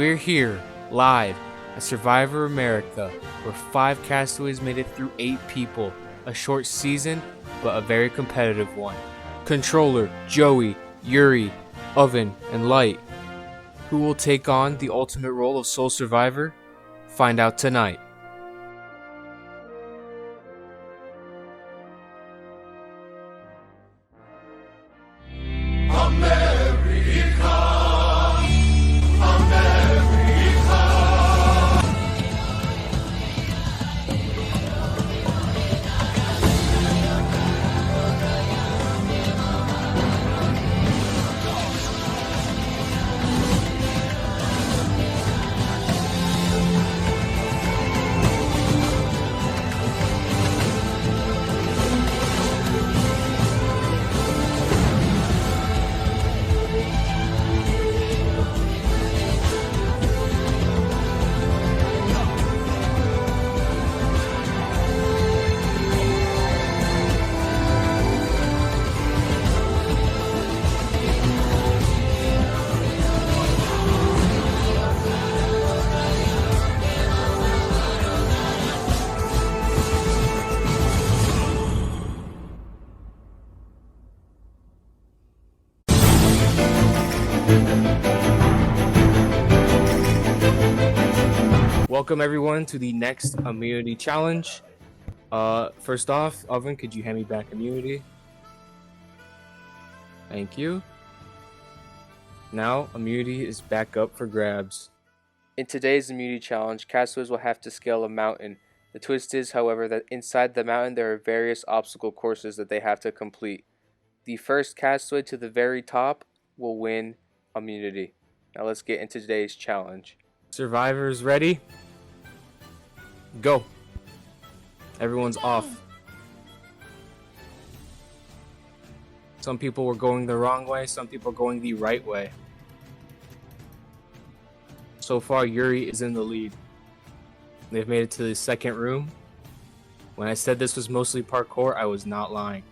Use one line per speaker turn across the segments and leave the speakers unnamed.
We're here, live, at Survivor America, where 5 castaways made it through 8 people. A short season, but a very competitive one. Controller, Joey, Yuri, Oven, and Light. Who will take on the ultimate role of sole survivor? Find out tonight. Welcome everyone to the next immunity challenge. First off, Oven, could you hand me back immunity? Thank you. Now, immunity is back up for grabs. In today's immunity challenge, castaways will have to scale a mountain. The twist is, however, that inside the mountain there are various obstacle courses that they have to complete. The first castaway to the very top will win immunity. Now let's get into today's challenge. Survivors ready? Go. Everyone's off. Some people were going the wrong way, some people are going the right way. So far, Yuri is in the lead. They've made it to the second room. When I said this was mostly parkour, I was not lying.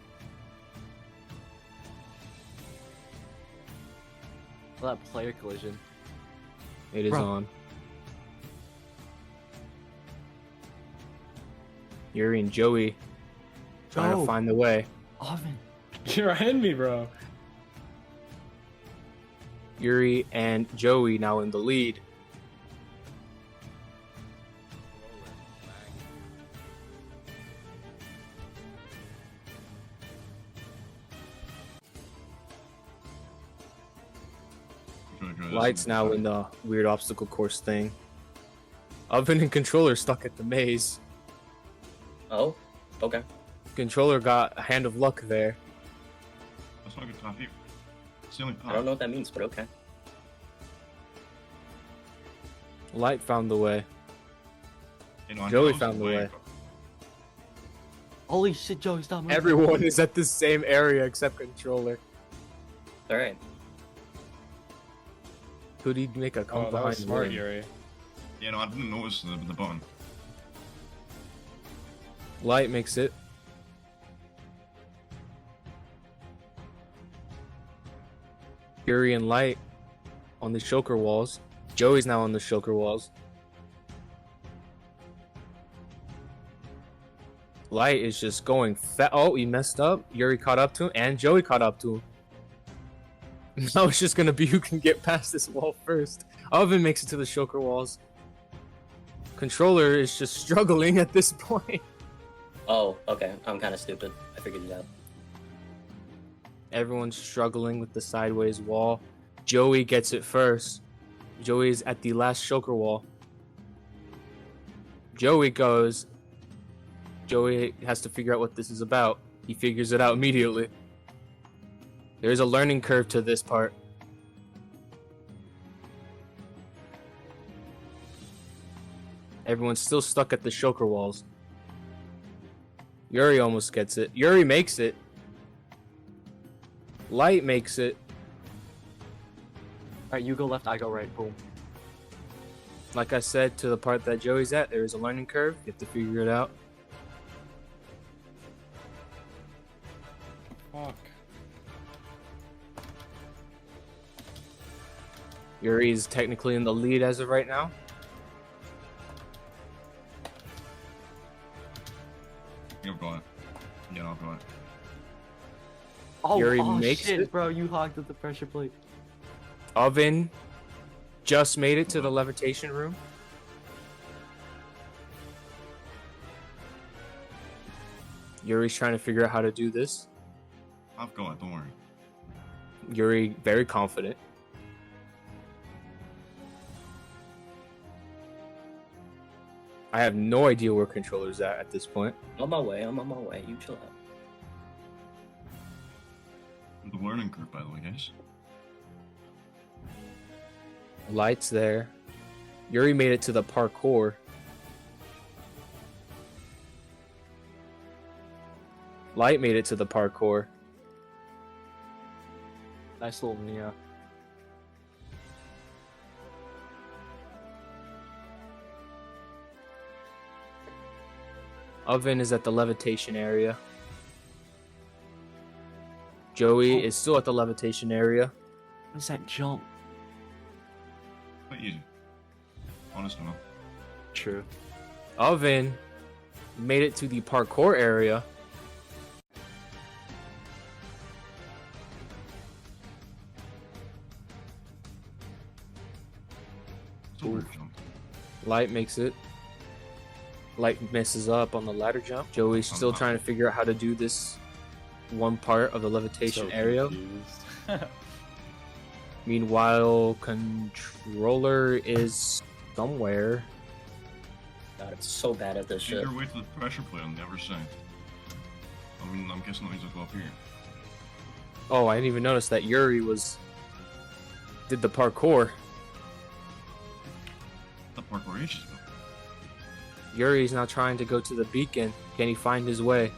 That player collision.
It is on. Yuri and Joey trying to find the way.
Oven.
You're ahead me, bro.
Yuri and Joey now in the lead. Light's now in the weird obstacle course thing. Oven and Controller stuck at the maze.
Oh, okay.
Controller got a hand of luck there.
That's not a good top here. It's the only
I
part.
don't know what that means, but okay.
Light found the way.
You know, I
Joey
know
found the way.
Holy shit, Joey, stop moving.
Everyone is at the same area except Controller.
Alright.
Who did he make a come
Oh, that
behind
was smart,
win?
Yuri.
Yeah, no, I didn't notice the button.
Light makes it. Yuri and Light on the shulker walls. Joey's now on the shulker walls. Light is just going fat. Oh, he messed up. Yuri caught up to him, and Joey caught up to him. Now it's just gonna be who can get past this wall first. Oven makes it to the shulker walls. Controller is just struggling at this point.
Oh, okay. I'm kind of stupid. I figured it out.
Everyone's struggling with the sideways wall. Joey gets it first. Joey's at the last shulker wall. Joey goes. Joey has to figure out what this is about. He figures it out immediately. There's a learning curve to this part. Everyone's still stuck at the shulker walls. Yuri almost gets it. Yuri makes it. Light makes it.
Alright, you go left, I go right. Boom.
Like I said, to the part that Joey's at, there is a learning curve. You have to figure it out.
Fuck.
Yuri is technically in the lead as of right now.
You're going. Yeah, I'll go.
Oh,
Yuri
oh
makes
shit,
it.
bro! You hogged at the pressure plate.
Oven just made it to the levitation room. Yuri's trying to figure out how to do this.
I've got it, don't worry.
Yuri, very confident. I have no idea where controller's at this point.
I'm on my way. I'm on my way. You chill out.
The learning curve, by the way, guys.
Light's there. Yuri made it to the parkour. Light made it to the parkour.
Nice little Nia.
Oven is at the levitation area. Joey is still at the levitation area.
What's that jump?
Quite easy. Honest enough.
True.
Oven made it to the parkour area.
It's a weird jump.
Light makes it. Light messes up on the ladder jump. Joey's still trying to figure out how to do this one part of the levitation area. Meanwhile, controller is somewhere.
God, it's so bad at this shit.
Either way to the pressure plate on the other side. I mean, I'm guessing that means I'll go up here.
Oh, I didn't even notice that Yuri did the parkour.
The parkour ages ago.
Yuri's now trying to go to the beacon. Can he find his way?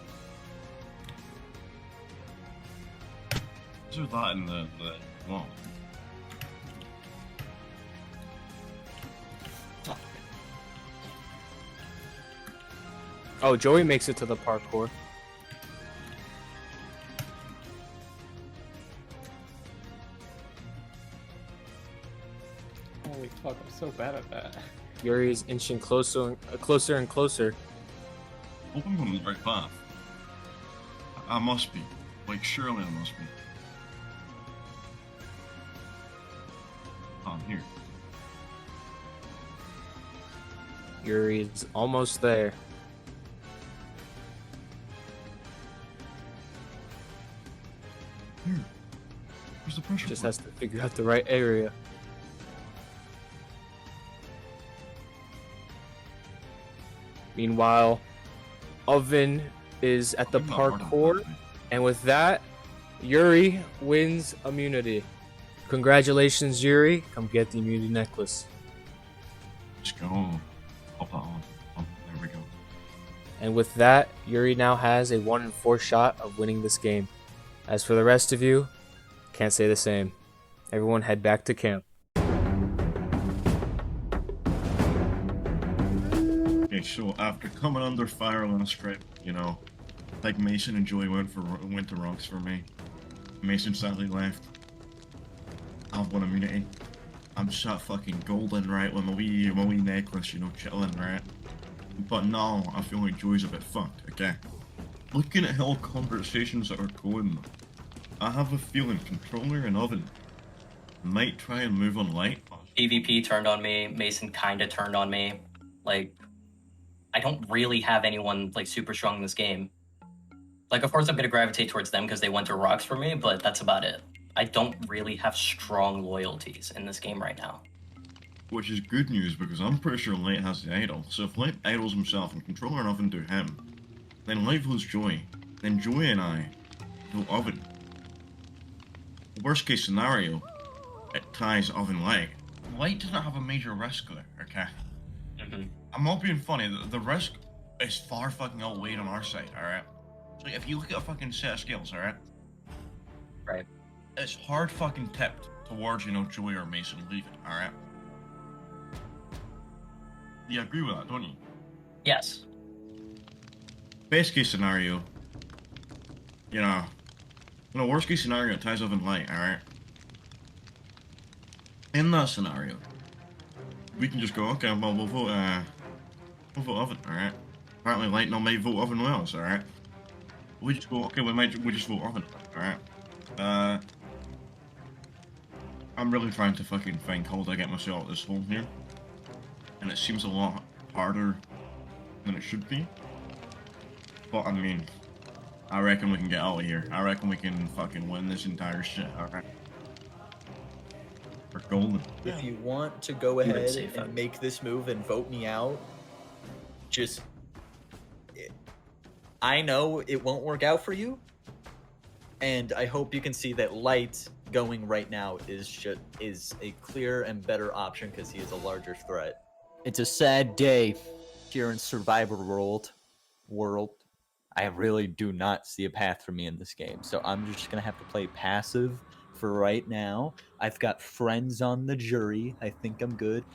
Is there that in the wall?
Oh, Joey makes it to the parkour.
Holy fuck, I'm so bad at that.
Yuri's inching closer and closer.
Hope I'm on the right path. I must be. Like, surely I must be. Oh, I'm here.
Yuri's almost there.
Here. Where's the pressure
Just
plate?
has to figure out the right area. Meanwhile, Oven is at the
I'm not part of
parkour,
that.
and with that, Yuri wins immunity. Congratulations, Yuri. Come get the immunity necklace.
Let's go. I'll put on. Oh, there we go.
And with that, Yuri now has a 1 in 4 shot of winning this game. As for the rest of you, can't say the same. Everyone head back to camp.
Okay, so after coming under fire on a script, you know, like Mason and Joey went to rocks for me. Mason sadly left. I've won immunity. I'm shot fucking golden, right, with my wee necklace, you know, chilling, right? But now, I feel like Joey's a bit fucked, okay? Looking at how conversations are going, I have a feeling Controller and Oven might try and move on Light.
PvP turned on me. Mason kinda turned on me. Like, I don't really have anyone, like, super strong in this game. Like, of course I'm gonna gravitate towards them because they went to rocks for me, but that's about it. I don't really have strong loyalties in this game right now.
Which is good news because I'm pretty sure Light has the idol. So if Light idols himself and Controller and Oven do him, then Light votes Joey. Then Joey and I vote Oven. Worst case scenario, it ties Oven Light. Light doesn't have a major risk there, okay? I'm not being funny, the risk is far fucking outweighed on our side, alright? So if you look at a fucking set of scales, alright?
Right.
It's hard fucking tipped towards, you know, Joey or Mason leaving, alright? You agree with that, don't you?
Yes.
Best case scenario, you know, worst case scenario, it ties Oven Light, alright? in that scenario, we can just go, okay, well, we'll vote Oven, alright? Apparently Light not may vote Oven with us, alright? We just go, okay, we just vote Oven, alright? I'm really trying to fucking find how to get myself out of this hole here. And it seems a lot harder than it should be. But I mean, I reckon we can get out of here. I reckon we can fucking win this entire shit, alright? We're golden.
If you want to go
would
ahead
say
and
that.
make this move and vote me out, just I know it won't work out for you, and I hope you can see that Light going right now is a clear and better option because he is a larger threat. It's a sad day here in Survivor World. I really do not see a path for me in this game, so I'm just gonna have to play passive for right now. I've got friends on the jury. I think I'm good.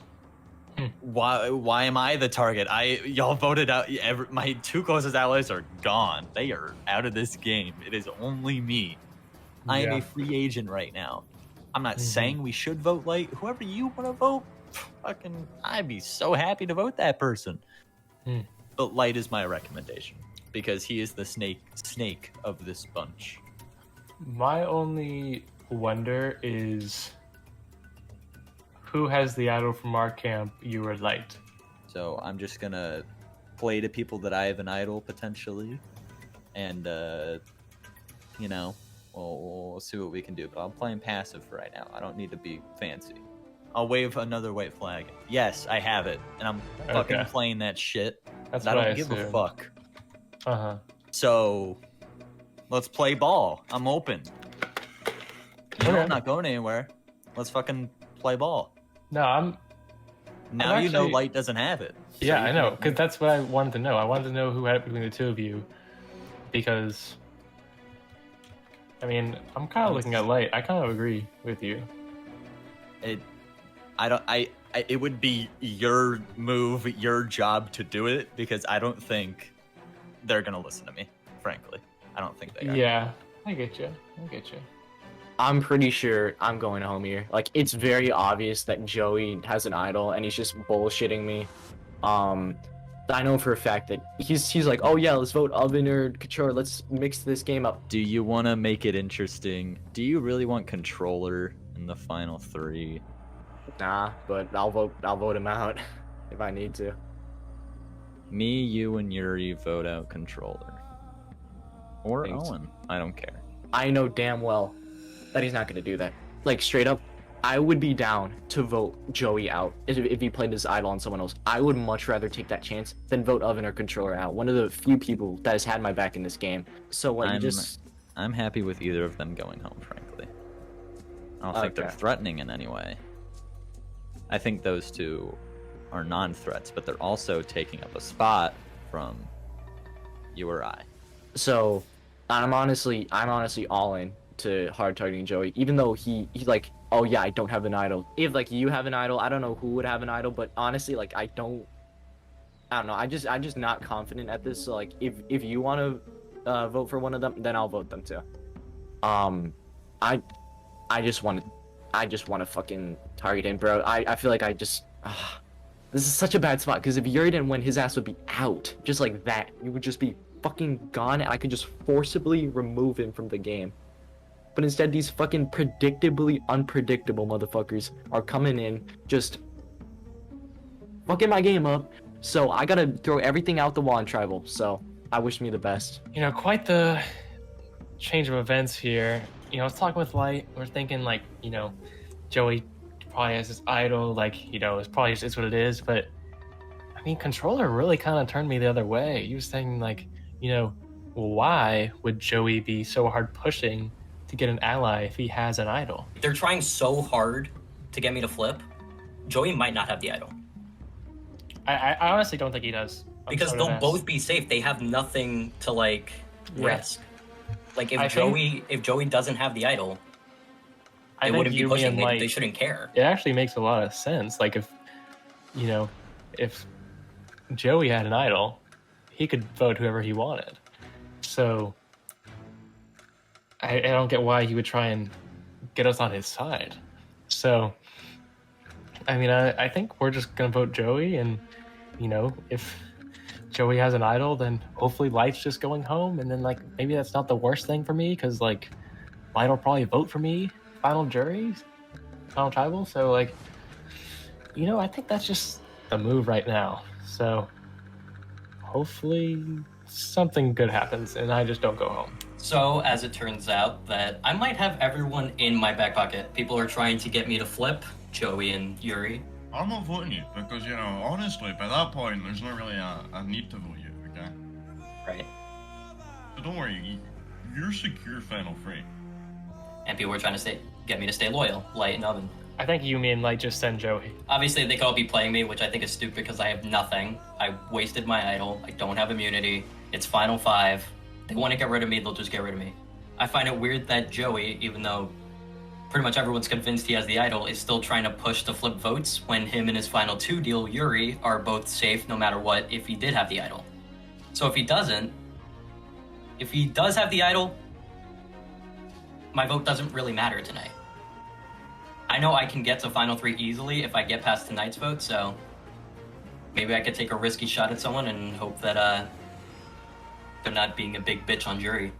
Why am I the target? Y'all voted out. My two closest allies are gone. They are out of this game. It is only me. I am a free agent right now. I'm not saying we should vote Light. Whoever you want to vote, fucking, I'd be so happy to vote that person. But Light is my recommendation because he is the snake of this bunch.
My only wonder is who has the idol from our camp, you or Light?
So I'm just gonna play to people that I have an idol potentially, and you know, we'll see what we can do. But I'm playing passive for right now. I don't need to be fancy. I'll wave another white flag. Yes, I have it, and I'm fucking
Okay.
playing that shit.
That's
I
what
don't give a
assumed.
fuck.
Uh-huh.
So let's play ball. I'm open. You know,
Okay.
I'm not going anywhere. Let's fucking play ball.
No,
Now you know
actually-
Light doesn't have it. So
yeah,
you
I know,
can-
because that's what I wanted to know. I wanted to know who had it between the two of you, because, I mean, I'm kind of looking at Light. I kind of agree with you.
it would be your move, your job to do it, because I don't think they're gonna listen to me, frankly. I don't think they are.
Yeah, I get you.
I'm pretty sure I'm going home here. Like, it's very obvious that Joey has an idol and he's just bullshitting me. I know for a fact that he's like, oh yeah, let's vote Oven or Controller. Let's mix this game up.
Do you want to make it interesting? Do you really want Controller in the final three?
Nah, but I'll vote him out if I need to.
Me, you, and Yuri vote out Controller. Or
Thanks.
Owen. I don't care.
I know damn well that he's not gonna do that. Like, straight up, I would be down to vote Joey out if he played his idol on someone else. I would much rather take that chance than vote Oven or Controller out. One of the few people that has had my back in this game. So what? You just
I'm happy with either of them going home, frankly. I don't think they're
Okay.
threatening in any way. I think those two are non-threats, but they're also taking up a spot from you or I.
So, I'm honestly all in to hard targeting Joey, even though he like, oh yeah, I don't have an idol. If like you have an idol, I don't know who would have an idol, but honestly, like I don't know. I'm just not confident at this. So like, if you want to vote for one of them, then I'll vote them too. I just want to fucking target him, bro. I feel like this is such a bad spot because if Yuri didn't win, his ass would be out just like that. You would just be fucking gone, and I could just forcibly remove him from the game. But instead, these fucking predictably unpredictable motherfuckers are coming in, just fucking my game up. So I gotta throw everything out the wall in tribal. So I wish me the best.
You know, quite the change of events here. You know, I was talking with Light. We're thinking like, you know, Joey probably has his idol. Like, you know, it's probably just is what it is. But I mean, Controller really kind of turned me the other way. He was saying like, you know, why would Joey be so hard pushing to get an ally if he has an idol?
They're trying so hard to get me to flip. Joey might not have the idol.
I honestly don't think he does. I'm
Because
so
they'll
honest.
both be safe. They have nothing to like
Yeah.
risk. Like
I
if Joey doesn't have the idol,
I
they
think
wouldn't be
Yumi
pushing.
and
They
Light,
shouldn't care.
it actually makes a lot of sense. Like if, you know, if Joey had an idol, he could vote whoever he wanted. So I don't get why he would try and get us on his side. So I mean, I think we're just gonna vote Joey, and if Joey has an idol, then hopefully Light's just going home, and then like maybe that's not the worst thing for me because like Light will probably vote for me, final jury, final tribal. So like, I think that's just the move right now. So hopefully something good happens, and I just don't go home.
So, as it turns out, that I might have everyone in my back pocket. People are trying to get me to flip Joey and Yuri.
I'm not voting you because, honestly, by that point, there's not really a need to vote you, okay?
Right.
So don't worry, you're secure final free.
And people are trying to get me to stay loyal, Light and Oven.
I think you mean like just send Joey.
Obviously, they could all be playing me, which I think is stupid because I have nothing. I wasted my idol. I don't have immunity. It's final 5. They want to get rid of me, they'll just get rid of me. I find it weird that Joey, even though pretty much everyone's convinced he has the idol, is still trying to push to flip votes when him and his final 2 deal, Yuri, are both safe no matter what if he did have the idol. So if he does have the idol, my vote doesn't really matter tonight. I know I can get to final 3 easily if I get past tonight's vote, so maybe I could take a risky shot at someone and hope that they're not being a big bitch on jury.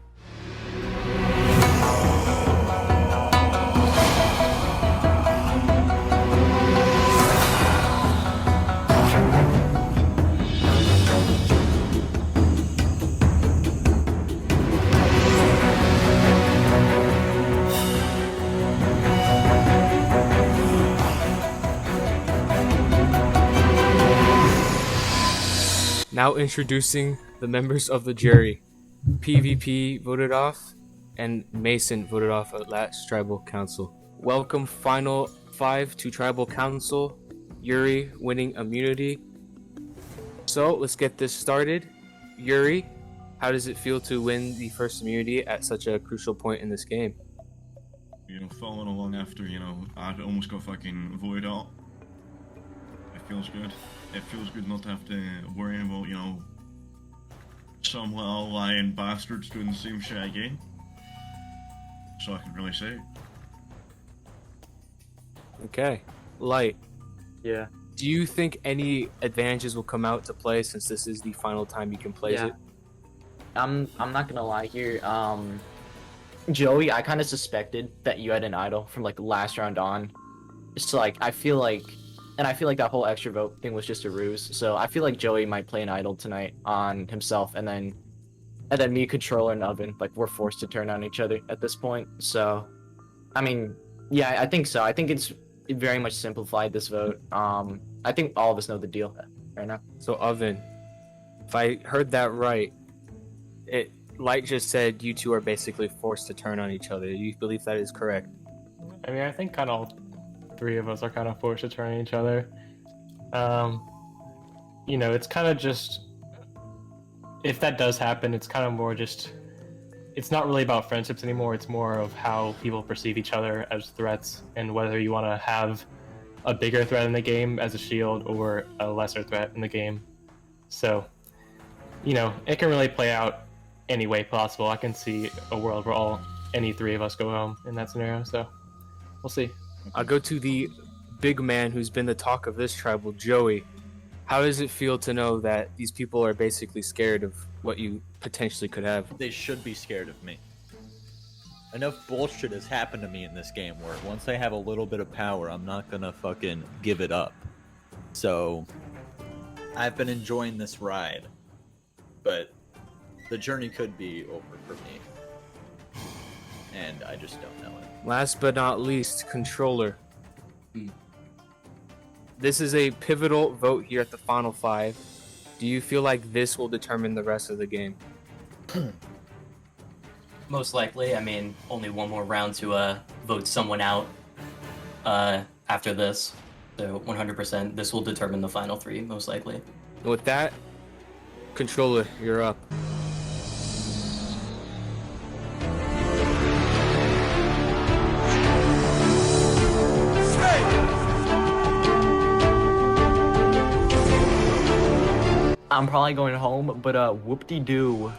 Now introducing the members of the jury. PvP voted off, and Mason voted off Outlast Tribal Council. Welcome final 5 to Tribal Council. Yuri winning immunity. So let's get this started. Yuri, how does it feel to win the first immunity at such a crucial point in this game?
Following along after, I almost got fucking voted out. It feels good. It feels good not to have to worry about, some little lying bastards doing the same shit again. So I can really say.
Okay. Light,
Yeah.
do you think any advantages will come out to play since this is the final time you can play it?
I'm not gonna lie here. Joey, I kind of suspected that you had an idol from like the last round on. So like I feel like that whole extra vote thing was just a ruse. So I feel like Joey might play an idol tonight on himself, and then me, Controller, and Oven, like we're forced to turn on each other at this point. So, I mean, yeah, I think so. I think it very much simplified this vote. I think all of us know the deal right now.
So Oven, if I heard that right, Light just said you two are basically forced to turn on each other. Do you believe that is correct?
I mean, I think kind of all 3 of us are kind of forced to turn on each other. It's kind of just, if that does happen, it's kind of more just, it's not really about friendships anymore. It's more of how people perceive each other as threats and whether you want to have a bigger threat in the game as a shield or a lesser threat in the game. So, it can really play out any way possible. I can see a world where any 3 of us go home in that scenario. So we'll see.
I'll go to the big man who's been the talk of this tribal, Joey. How does it feel to know that these people are basically scared of what you potentially could have?
They should be scared of me. Enough bullshit has happened to me in this game where once I have a little bit of power, I'm not gonna fucking give it up. So, I've been enjoying this ride, but the journey could be over for me. And I just don't know it.
Last but not least, Controller. This is a pivotal vote here at the Final 5. Do you feel like this will determine the rest of the game?
Most likely. I mean, only one more round to vote someone out after this. So 100%, this will determine the final 3, most likely.
And with that, Controller, you're up.
I'm probably going home, but whoop-de-doo.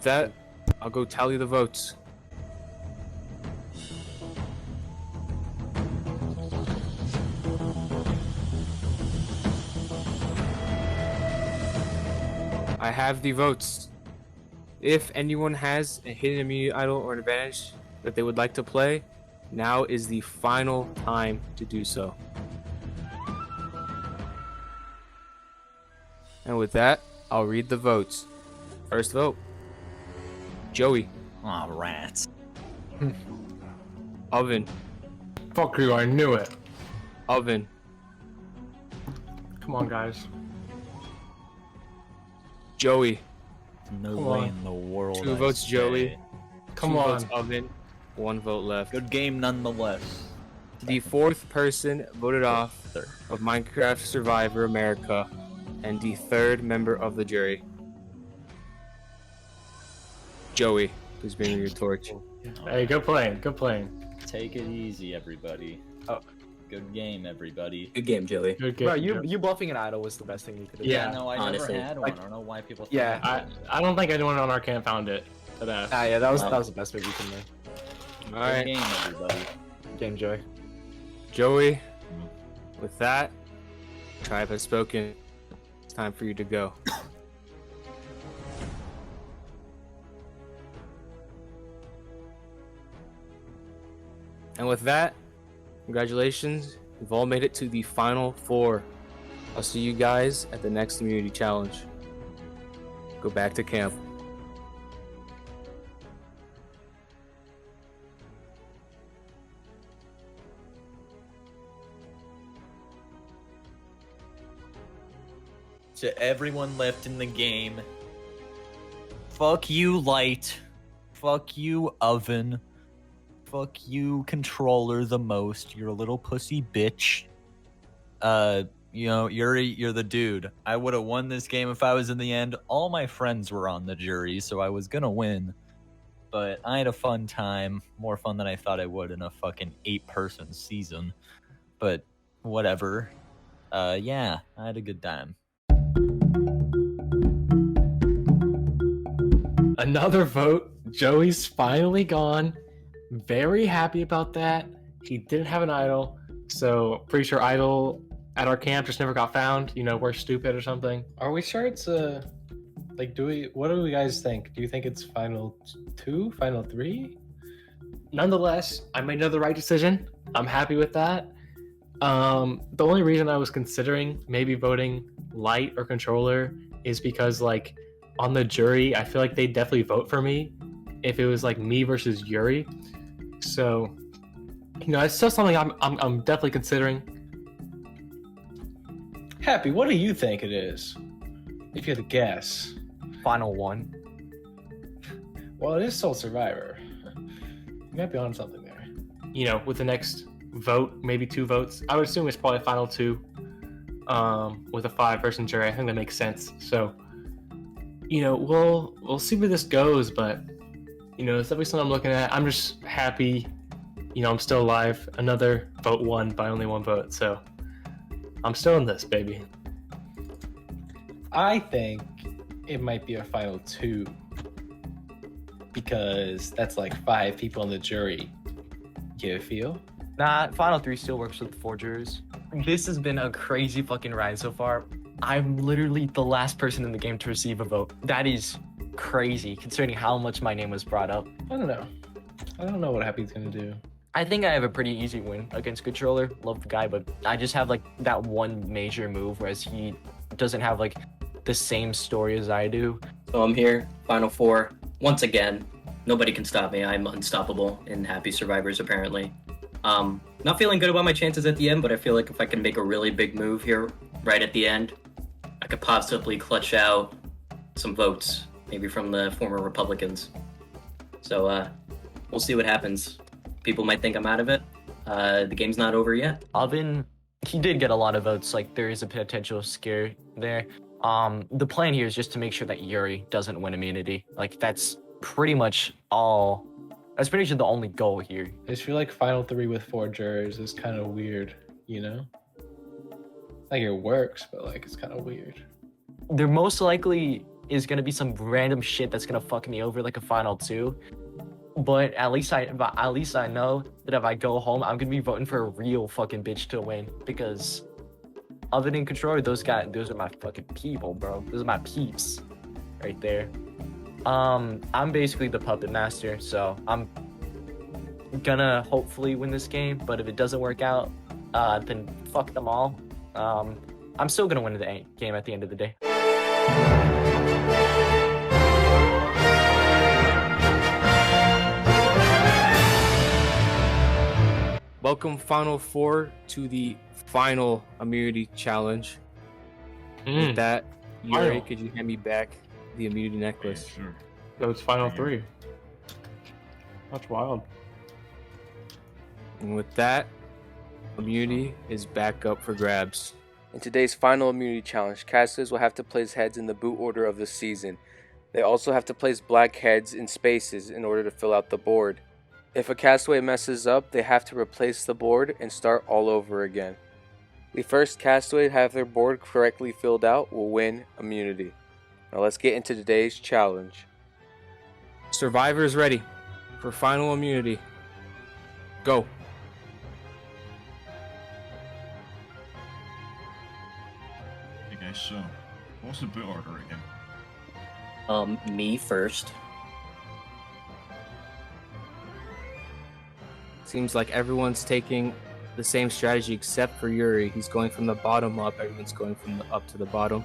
with that, I'll go tally the votes. I have the votes. If anyone has a hidden immunity idol or an advantage that they would like to play, now is the final time to do so. And with that, I'll read the votes. First vote, Joey.
Aw, rats.
Oven.
Fuck you, I knew it.
Oven.
Come on, guys.
Joey.
No
Come
way
on.
in the world.
2
I
votes,
say.
Joey.
Come
2
on.
votes, Oven. 1 vote left.
Good game nonetheless.
The 4th person voted off
Third.
of Minecraft Survivor America, and the 3rd member of the jury. Joey, please bring me your torch.
Hey, good playing. Good playing.
Take it easy, everybody.
Oh.
Good game, everybody.
Good game, Joey.
Good game.
Bro, you bluffing an idol was the best thing you could have
Yeah,
no, I
honestly.
never had one.
Like-
I don't know why people.
Yeah,
I don't think anyone on our camp found it. To that.
done. Yeah, that was the best move you could make.
Good
Alright,
game, everybody.
Game Joy.
Joey, with that, tribe has spoken. It's time for you to go. And with that, congratulations. You've all made it to the final 4. I'll see you guys at the next immunity challenge. Go back to camp.
To everyone left in the game, fuck you, Light. Fuck you, Oven. Fuck you, Controller the most. You're a little pussy bitch. You know, you're the dude. I would have won this game if I was in the end. All my friends were on the jury, so I was gonna win. But I had a fun time. More fun than I thought I would in a fucking 8-person season. But whatever. Yeah, I had a good time.
Another vote. Joey's finally gone. Very happy about that. He didn't have an idol, so pretty sure idol at our camp just never got found. You know, we're stupid or something. Are we sure it's like, what do you guys think? Do you think it's final 2, final 3? Nonetheless, I made another right decision. I'm happy with that. The only reason I was considering maybe voting Light or Controller is because, like, on the jury, I feel like they'd definitely vote for me if it was like me versus Yuri. So, you know, it's still something I'm definitely considering. Happy, what do you think it is? If you had to guess.
Final 1.
Well, it is Soul Survivor. You might be on something there. You know, with the next vote, maybe 2 votes, I would assume it's probably final 2. With a 5-person jury, I think that makes sense. So, you know, we'll see where this goes, but you know, it's definitely something I'm looking at. I'm just happy, you know, I'm still alive. Another vote won by only 1 vote, so I'm still in this, baby. I think it might be a final 2 because that's like 5 people on the jury. You feel?
Nah, final 3 still works with the 4 jurors. This has been a crazy fucking ride so far. I'm literally the last person in the game to receive a vote. That is crazy, considering how much my name was brought up.
I don't know. I don't know what Happy's gonna do.
I think I have a pretty easy win against Controller. Love the guy, but I just have like that one major move, whereas he doesn't have like the same story as I do.
So I'm here, final 4. Once again, nobody can stop me. I'm unstoppable in Happy Survivors, apparently. Not feeling good about my chances at the end, but I feel like if I can make a really big move here right at the end, I could possibly clutch out some votes, maybe from the former Republicans. So we'll see what happens. People might think I'm out of it. The game's not over yet.
Oven, he did get a lot of votes. Like there is a potential scare there. The plan here is just to make sure that Yuri doesn't win immunity. Like that's pretty much all. That's pretty much the only goal here.
I just feel like final 3 with 4 jurors is kind of weird, you know? Like it works, but like it's kind of weird.
They're most likely is gonna be some random shit that's gonna fuck me over like a final 2. But at least I know that if I go home, I'm gonna be voting for a real fucking bitch to win, because Oven and Controller, those are my fucking people, bro. Those are my peeps right there. I'm basically the puppet master, so I'm gonna hopefully win this game, but if it doesn't work out, then fuck them all. I'm still gonna win the game at the end of the day.
Welcome, Final Four, to the final immunity challenge. With that, Yuri,
Final.
could you hand me back the immunity
Yeah,
necklace?
sure.
So it's final 3. That's wild.
And with that, immunity is back up for grabs. In today's final immunity challenge, casters will have to place heads in the boot order of the season. They also have to place black heads in spaces in order to fill out the board. If a castaway messes up, they have to replace the board and start all over again. The first castaway to have their board correctly filled out will win immunity. Now let's get into today's challenge. Survivors ready for final immunity. Go.
Hey guys, so what's the boot order again?
Me first.
Seems like everyone's taking the same strategy except for Yuri. He's going from the bottom up. Everyone's going from the up to the bottom.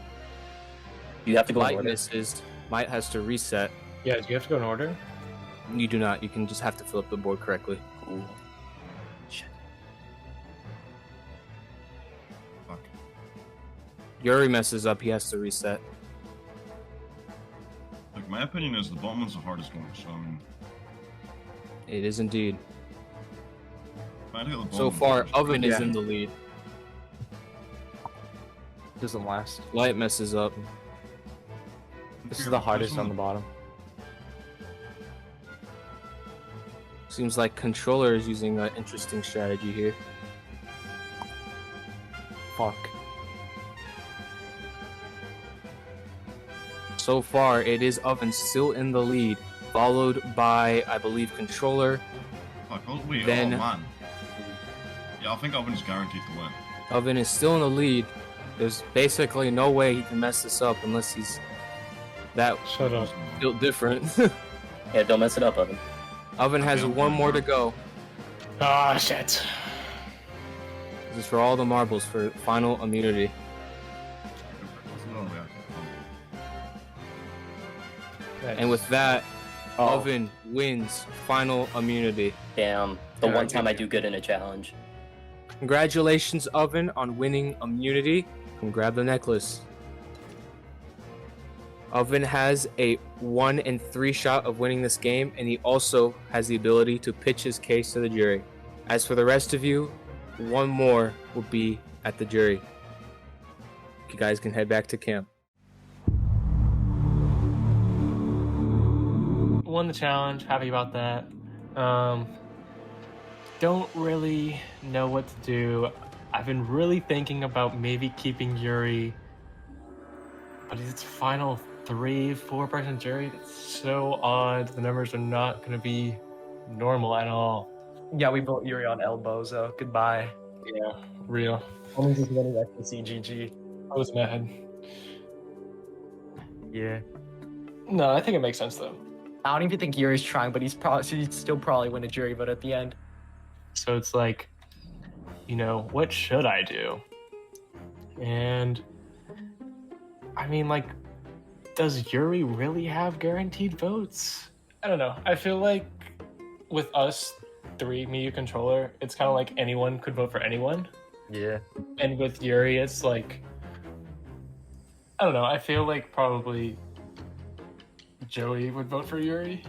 You have to go in
Light
order.
misses. Might has to reset.
Yeah, do you have to go in order?
You do not. You can just have to fill up the board correctly.
Cool. Shit.
Fuck.
Yuri messes up. He has to reset.
Look, my opinion is the bottom one's the hardest one, so I mean,
It is indeed.
if I had to get the
So
bottom
far,
one,
Oven is
Yeah.
in the lead.
Doesn't last.
Light messes up.
This is the hardest on the bottom.
Seems like Controller is using an interesting strategy here.
Fuck.
So far, it is Oven still in the lead, followed by, I believe, Controller.
Fuck, oh, wait,
Then-
oh man. Yeah, I think Oven is guaranteed to win.
Oven is still in the lead. There's basically no way he can mess this up unless he's that
Shut up.
built different.
Yeah, don't mess it up, Oven.
Oven has
Okay,
one more to go.
Ah, shit.
This is for all the marbles for final immunity.
No, yeah.
And with that,
Oh.
Oven wins final immunity.
Damn. The
Yeah,
one
I
time
get
I
you.
do good in a challenge.
Congratulations, Oven, on winning immunity. Come grab the necklace. Oven has a 1 in 3 shot of winning this game, and he also has the ability to pitch his case to the jury. As for the rest of you, one more will be at the jury. You guys can head back to camp.
Won the challenge. Happy about that. Don't really know what to do. I've been really thinking about maybe keeping Yuri, but it's final 3, 4-person jury. That's so odd. The numbers are not going to be normal at all.
Yeah, we vote Yuri on elbows, so goodbye.
Yeah, real.
Only just winning that CGG.
I was mad.
Yeah.
No, I think it makes sense though.
I don't even think Yuri's trying, but he'd still probably win a jury vote at the end.
So it's like, you know, what should I do? And I mean, like, does Yuri really have guaranteed votes? I don't know. I feel like with us three, me, you, Controller, it's kind of like anyone could vote for anyone.
Yeah.
And with Yuri, it's like, I don't know. I feel like probably Joey would vote for Yuri.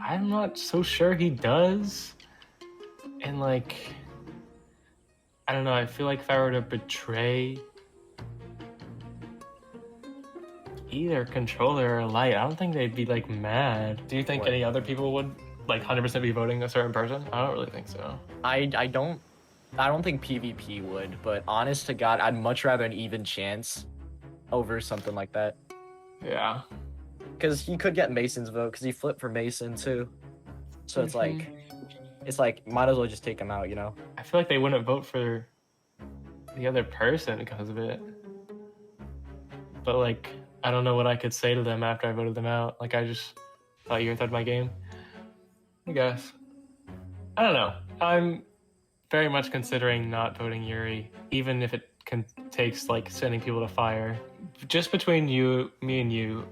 I'm not so sure he does. And like, I don't know. I feel like if I were to betray either Controller or Light, I don't think they'd be like mad. Do you think
What?
any other people would like 100% be voting a certain person? I don't really think so.
I don't think PvP would, but honest to God, I'd much rather an even chance over something like that.
Yeah.
Because he could get Mason's vote because he flipped for Mason too. So it's like, might as well just take him out, you know?
I feel like they wouldn't vote for the other person because of it. But like, I don't know what I could say to them after I voted them out. Like, I just thought you had my game. I guess. I don't know. I'm very much considering not voting Yuri, even if it takes like sending people to fire. Just between me and you,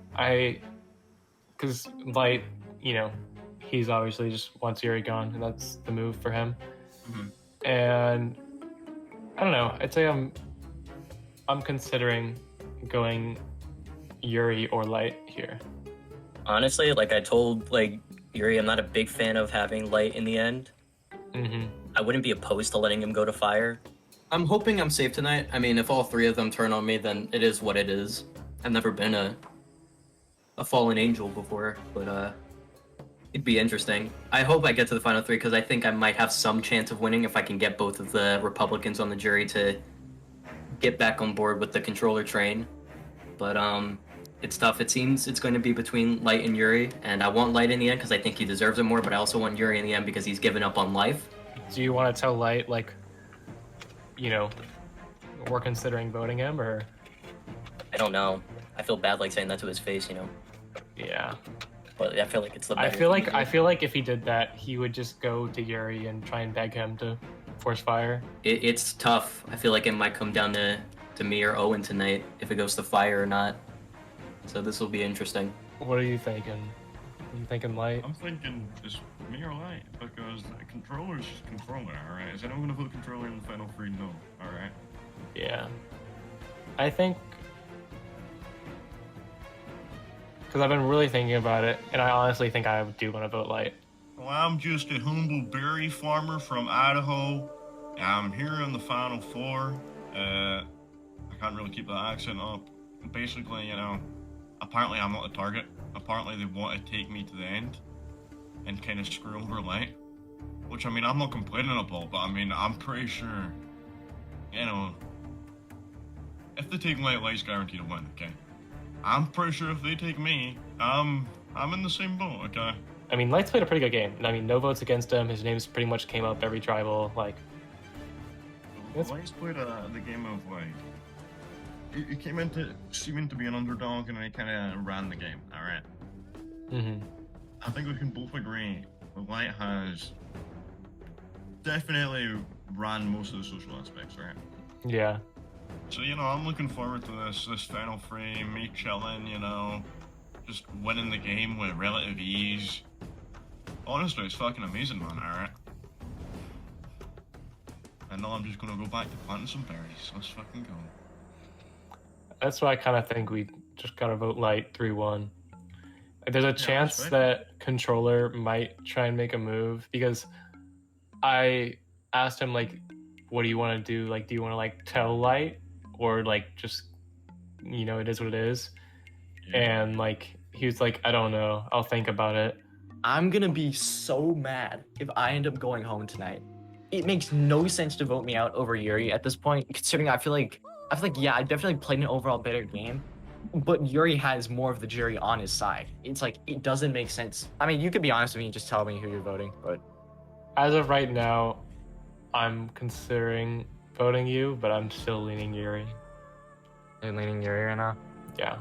because Light, you know, he's obviously just wants Yuri gone, and that's the move for him.
Mhm.
And I don't know. I'd say I'm considering going Yuri or Light here.
Honestly, like I told like Yuri, I'm not a big fan of having Light in the end.
Mm-hmm.
I wouldn't be opposed to letting him go to fire. I'm hoping I'm safe tonight. I mean, if all three of them turn on me, then it is what it is. I've never been a fallen angel before, but it'd be interesting. I hope I get to the final three because I think I might have some chance of winning if I can get both of the Republicans on the jury to get back on board with the controller train. But it's tough. It seems it's going to be between Light and Yuri, and I want Light in the end because I think he deserves it more, but I also want Yuri in the end because he's given up on life.
Do you want to tell Light, like, you know, we're considering voting him, or?
I don't know. I feel bad like saying that to his face, you know.
Yeah.
But I feel like it's the
I
better
feel
thing to do.
like if he did that, he would just go to Yuri and try and beg him to force fire.
It's tough. I feel like it might come down to me or Owen tonight if it goes to fire or not. So this will be interesting.
What are you thinking? You thinking Light?
I'm thinking it's me or Light, because the controller is just controller, alright? Is anyone gonna vote controller in the final three? No, alright?
Yeah. I think... Because I've been really thinking about it, and I honestly think I do want to vote Light.
Well, I'm just a humble berry farmer from Idaho. I'm here in the final four. I can't really keep that accent up. Basically, you know, apparently I'm not a target. Apparently they want to take me to the end and kind of screw over Light. Which, I mean, I'm not complaining about, but I mean, I'm pretty sure, you know, if they take Light, Light's guaranteed to win, okay? I'm pretty sure if they take me, I'm in the same boat, okay?
I mean, Light's played a pretty good game. I mean, no votes against him. His name's pretty much came up every tribal. Like,
Light's played the game of, like, he came into seeming to be an underdog and he kind of ran the game, alright?
mm-hmm.
I think we can both agree that Light has definitely ran most of the social aspects, right?
Yeah.
So, you know, I'm looking forward to this final frame, me chilling, you know, just winning the game with relative ease. Honestly, it's fucking amazing, man, alright? And now I'm just gonna go back to planting some berries. Let's fucking go.
That's why I kind of think we just gotta vote Light 3-1. There's a chance
respect.
that controller might try and make a move because I asked him like, "What do you want to do? Like, do you want to like tell Light or like just, you know, it is what it is?"
Yeah.
And like he was like, "I don't know. I'll think about it."
I'm gonna be so mad if I end up going home tonight. It makes no sense to vote me out over Yuri at this point, considering I feel like yeah, I definitely played an overall better game, but Yuri has more of the jury on his side. It's like it doesn't make sense. I mean, you could be honest with me and just tell me who you're voting, but
As of right now, I'm considering voting you, but I'm still leaning Yuri.
you're leaning Yuri right now.
Yeah.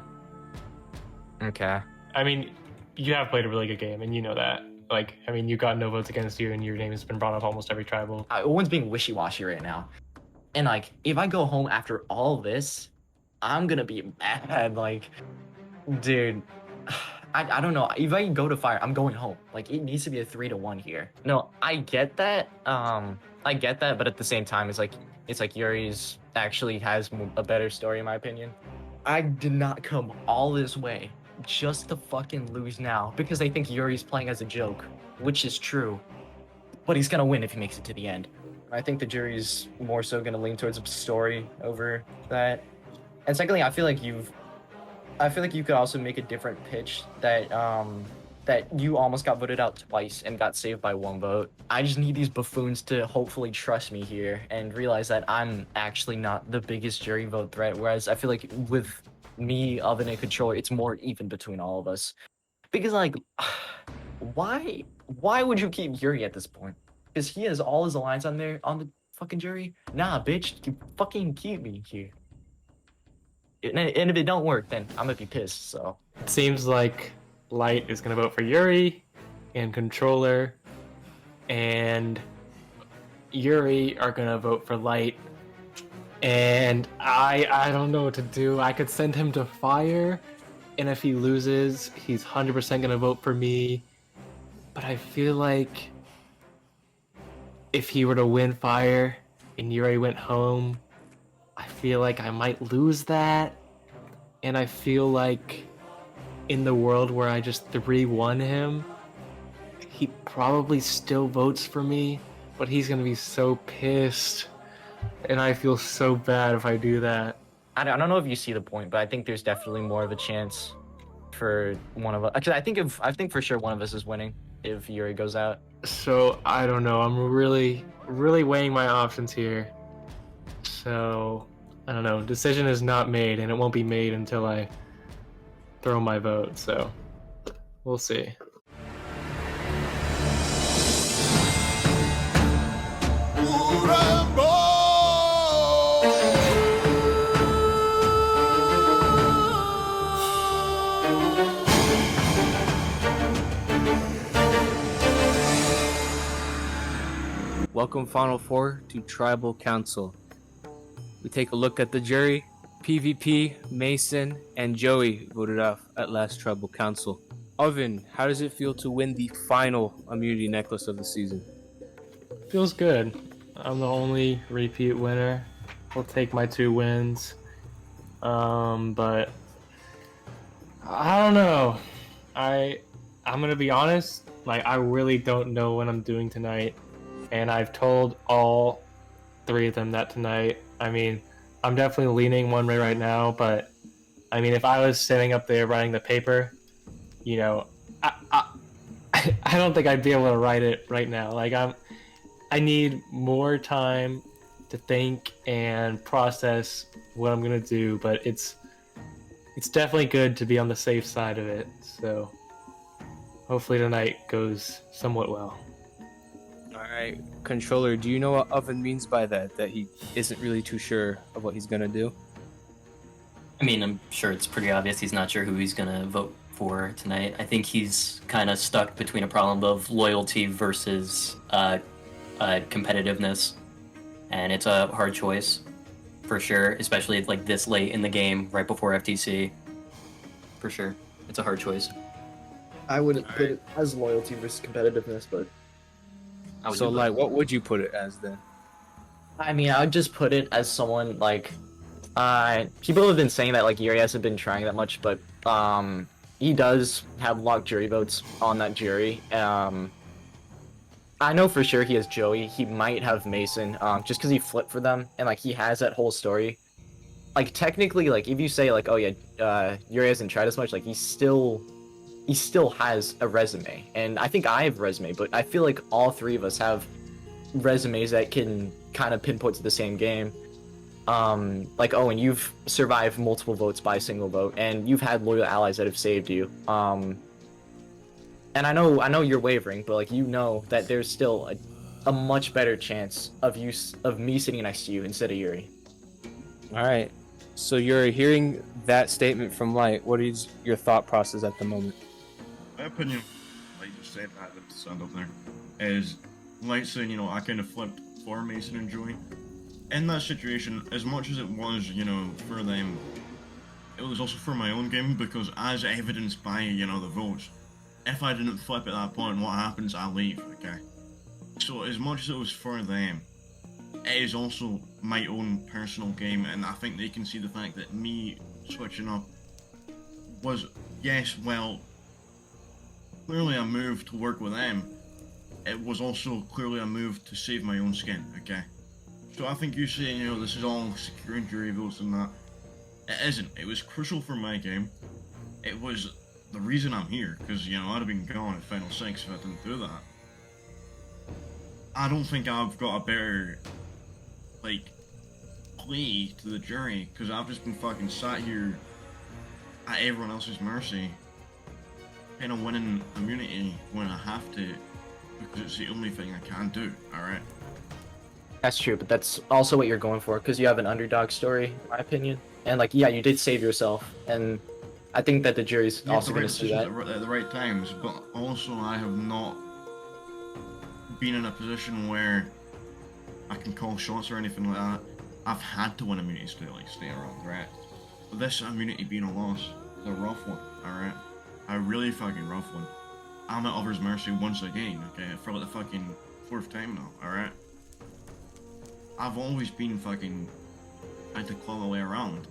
Okay.
I mean, you have played a really good game, and you know that. Like, I mean, you got no votes against you, and your name has been brought up almost every tribal.
Owen's being wishy-washy right now. And like, if I go home after all this, I'm gonna be mad. Like, dude, I don't know. If I go to fire, I'm going home. Like, it needs to be a 3-1 here. No, I get that. I get that, but at the same time, it's like Yuri's actually has a better story in my opinion. I did not come all this way just to fucking lose now because they think Yuri's playing as a joke, which is true. But he's gonna win if he makes it to the end. I think the jury's more so gonna lean towards a story over that. And secondly, I feel like you could also make a different pitch that that you almost got voted out twice and got saved by 1 vote. I just need these buffoons to hopefully trust me here and realize that I'm actually not the biggest jury vote threat. Whereas I feel like with me, Oven, and Controller, it's more even between all of us. Because like, why would you keep Yuri at this point? Because he has all his alliance on there on the fucking jury. Nah, bitch, you fucking keep me here. And if it don't work, then I'm gonna be pissed. So
It seems like Light is gonna vote for Yuri, and Controller and Yuri are gonna vote for Light. And I don't know what to do. I could send him to fire, and if he loses, he's 100% gonna vote for me. But I feel like if he were to win fire and Yuri went home, I feel like I might lose that. And I feel like in the world where I just 3-1 him, he probably still votes for me, but he's gonna be so pissed. And I feel so bad if I do that.
I don't know if you see the point, but I think there's definitely more of a chance for one of us. Actually, I think for sure one of us is winning if Yuri goes out.
So I don't know. I'm really weighing my options here. So I don't know. Decision is not made, and it won't be made until I throw my vote. So we'll see.
Welcome, Final Four, to Tribal Council. We take a look at the jury. PvP, Mason, and Joey voted off at last Tribal Council. Oven, how does it feel to win the final immunity necklace of the season?
Feels good. I'm the only repeat winner. I'll take my 2 wins. But I don't know. I'm gonna be honest. Like, I really don't know what I'm doing tonight, and I've told all 3 of them that tonight. I mean, I'm definitely leaning one way right now, but I mean, if I was sitting up there writing the paper, you know, I don't think I'd be able to write it right now. Like, I need more time to think and process what I'm gonna do, but it's definitely good to be on the safe side of it. So hopefully tonight goes somewhat well.
Alright, Controller, do you know what Oven means by that? That he isn't really too sure of what he's gonna do?
I mean, I'm sure it's pretty obvious he's not sure who he's gonna vote for tonight. I think he's kind of stuck between a problem of loyalty versus competitiveness, and it's a hard choice for sure, especially like this late in the game, right before FTC. For sure, it's a hard choice.
I wouldn't put it as loyalty versus competitiveness, but
So, like, what would you put it as then?
I mean, I would just put it as someone like, people have been saying that like Yuri hasn't been trying that much, but he does have locked jury votes on that jury. I know for sure he has Joey. He might have Mason, just because he flipped for them, and like he has that whole story. Like technically, like if you say like, oh yeah, Yuri hasn't tried as much, like he still has a resume, and I think I have a resume, but I feel like all 3 of us have resumes that can kind of pinpoint to the same game. Like Owen, you've survived multiple votes by a single vote, and you've had loyal allies that have saved you. And I know you're wavering, but like you know that there's still a much better chance of me sitting next to you instead of Yuri.
Alright, so you're hearing that statement from Light. What is your thought process at the moment?
My opinion, like you said, I had to stand up there, is like saying, you know, I kind of flipped for Mason and Joey. In that situation, as much as it was, you know, for them, it was also for my own game, because as evidenced by, you know, the votes, if I didn't flip at that point, what happens? I leave, okay? So as much as it was for them, it is also my own personal game, and I think they can see the fact that me switching up was, yes, well, clearly a move to work with them. It was also clearly a move to save my own skin, okay? So I think you saying, you know, this is all securing jury votes and that, it isn't. It was crucial for my game. It was the reason I'm here, because, you know, I'd have been gone at Final 6 if I didn't do that. I don't think I've got a better, like, plea to the jury, because I've just been fucking sat here at everyone else's mercy, kind of winning immunity when I have to, because it's the only thing I can do, alright?
That's true, but that's also what you're going for, because you have an underdog story, in my opinion. And, like, yeah, you did save yourself, and I think that the jury's
You
also
have the
going
right
to see that.
decisions at the right times, but also I have not been in a position where I can call shots or anything like that. I've had to win immunities to like stay around, right? But this immunity being a loss is a rough one, alright? A really fucking rough one. I'm at others' mercy once again, okay? For like the fucking 4th time now, alright? I've always been fucking trying to claw my way around.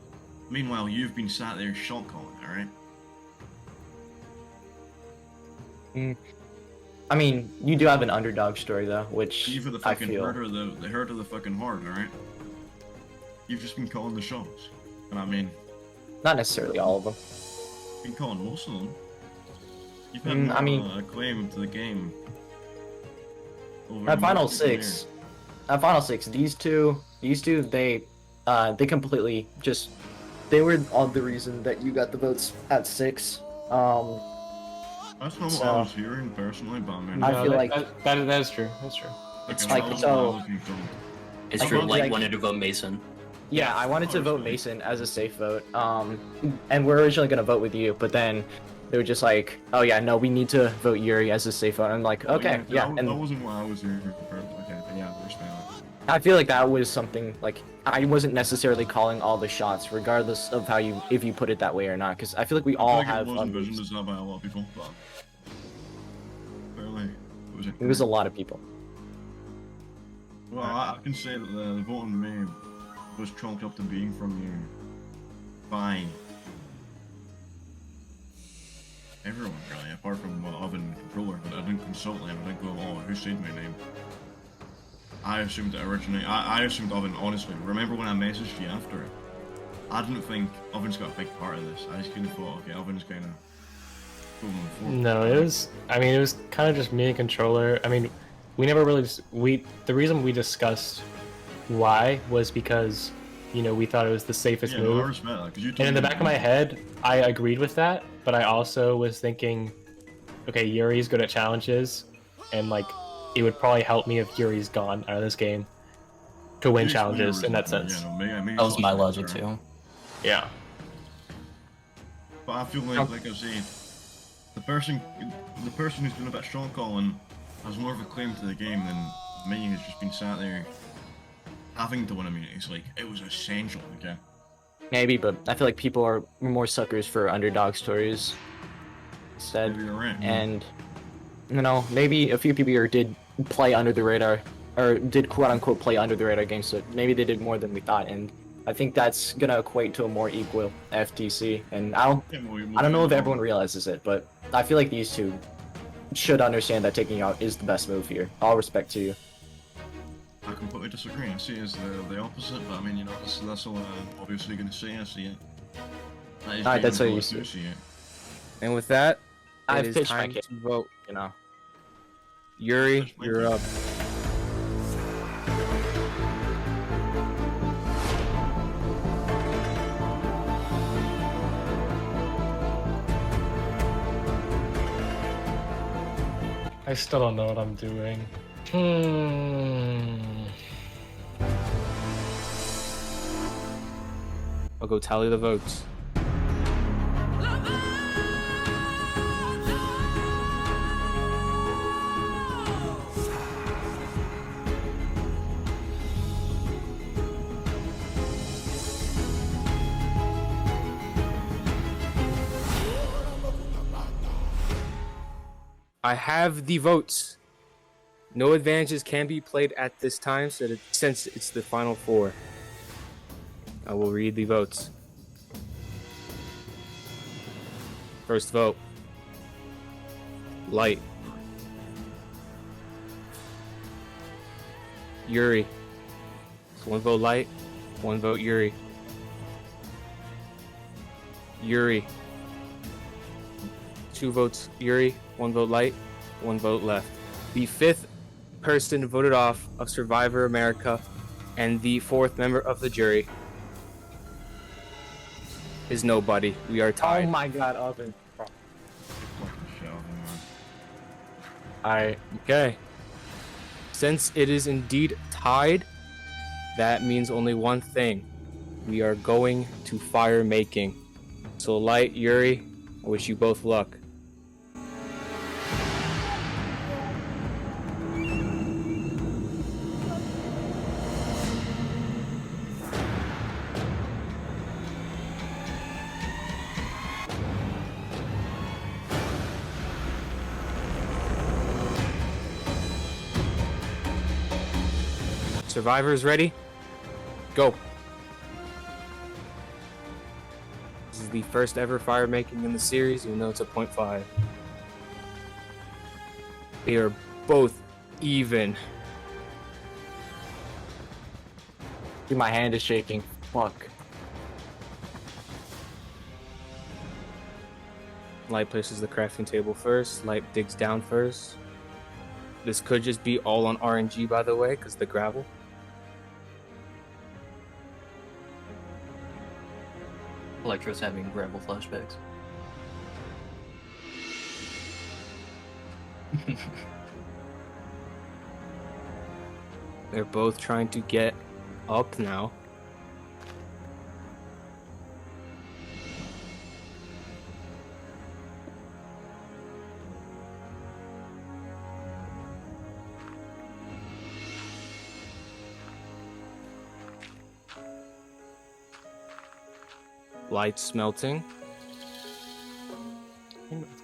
Meanwhile, you've been sat there shot calling, alright?
I mean, you do have an underdog story, though, which
You've the
I
fucking
feel...
herd of the herd of the fucking horde, alright? You've just been calling the shots. And I mean,
Not necessarily all of them.
you've been calling most of them. You've had
I mean-
a claim to the game. over
At Final
multiple years.
6, these two, they completely just, they were all the reason that you got the votes at 6.
That's not what
So-
I was hearing personally, but I mean,
I
No,
feel
that-
like-
that is true. That's true.
It's
that
like,
was
so-
what I was being told.
It's
I
true.
feel
Light
like-
wanted to vote Mason.
Yeah, I wanted to vote
Obviously.
Mason as a safe vote. And we're originally gonna vote with you, but then they were just like, "Oh yeah, no, we need to vote Yuri as a safe vote." I'm like, "Okay, yeah."
That
And
wasn't what I was hearing. Okay, but yeah, I respect that.
I feel like that was something like I wasn't necessarily calling all the shots, regardless of how if you put it that way or not, because I feel like we
I
all
feel like
have.
it was envisioned as that by a lot of people, but apparently
It was a lot of people.
Well, I can say that the vote on me was chalked up to being from you by everyone, really, apart from Oven and Controller, but I didn't consult them, I didn't go, oh, who said my name? I assumed it originally, I assumed Oven, honestly. Remember when I messaged you after it? I didn't think Oven's got a big part of this. I just kind of thought, okay, Oven's kind of going forward.
No, it was kind of just me and Controller. I mean, we never really the reason we discussed why was because, you know, we thought it was the safest
Yeah, no, I
move.
respect that, because you told
And in the
me
back of my head, I agreed with that, but I also was thinking, okay, Yuri's good at challenges, and like it would probably help me if Yuri's gone out of this game to win
Here's my
challenges in that
reason,
sense.
yeah, no, maybe
That was my
it's
logic
fair.
too.
Yeah.
But I feel like I said, the person who's doing a bit of strong calling has more of a claim to the game than me, who's just been sat there having to win immunities. Like, it was essential, okay?
Maybe, but I feel like people are more suckers for underdog stories instead.
Maybe you're right.
And you know, maybe a few people here did play under the radar, or did quote unquote play under the radar games, so maybe they did more than we thought, and I think that's gonna equate to a more equal FTC. And I don't know if everyone realizes it, but I feel like these two should understand that taking you out is the best move here. All respect to you.
I completely disagree. I see it as the opposite, but I mean, you know, that's all I'm obviously going to say. I see it. That is
Alright, that's
genuine,
what you
I do
see.
it.
And with that,
I've
it is
pitched my
time
case.
to vote.
You know,
Yuri,
Pitch my
you're
case.
up.
I still don't know what I'm doing.
I'll go tally the votes. I have the votes. No advantages can be played at this time since it's the final 4. I will read the votes. First vote. Light. Yuri. So 1 vote Light, 1 vote Yuri. Yuri. 2 votes Yuri, 1 vote Light, 1 vote left. The 5th person voted off of Survivor America and the 4th member of the jury. is nobody. We are
Oh
tied.
my god, Oven.
Fucking shelving, man.
Alright.
Okay. Since it is indeed tied, that means only one thing. We are going to fire making. So Light, Yuri, I wish you both luck. Survivors ready? Go. This is the first ever fire making in the series, even though it's a 0.5. They are both even.
Dude, my hand is shaking. Fuck.
Light places the crafting table first. Light digs down first. This could just be all on RNG, by the way, because the gravel.
Electro's having gravel flashbacks.
They're both trying to get up now. Light smelting.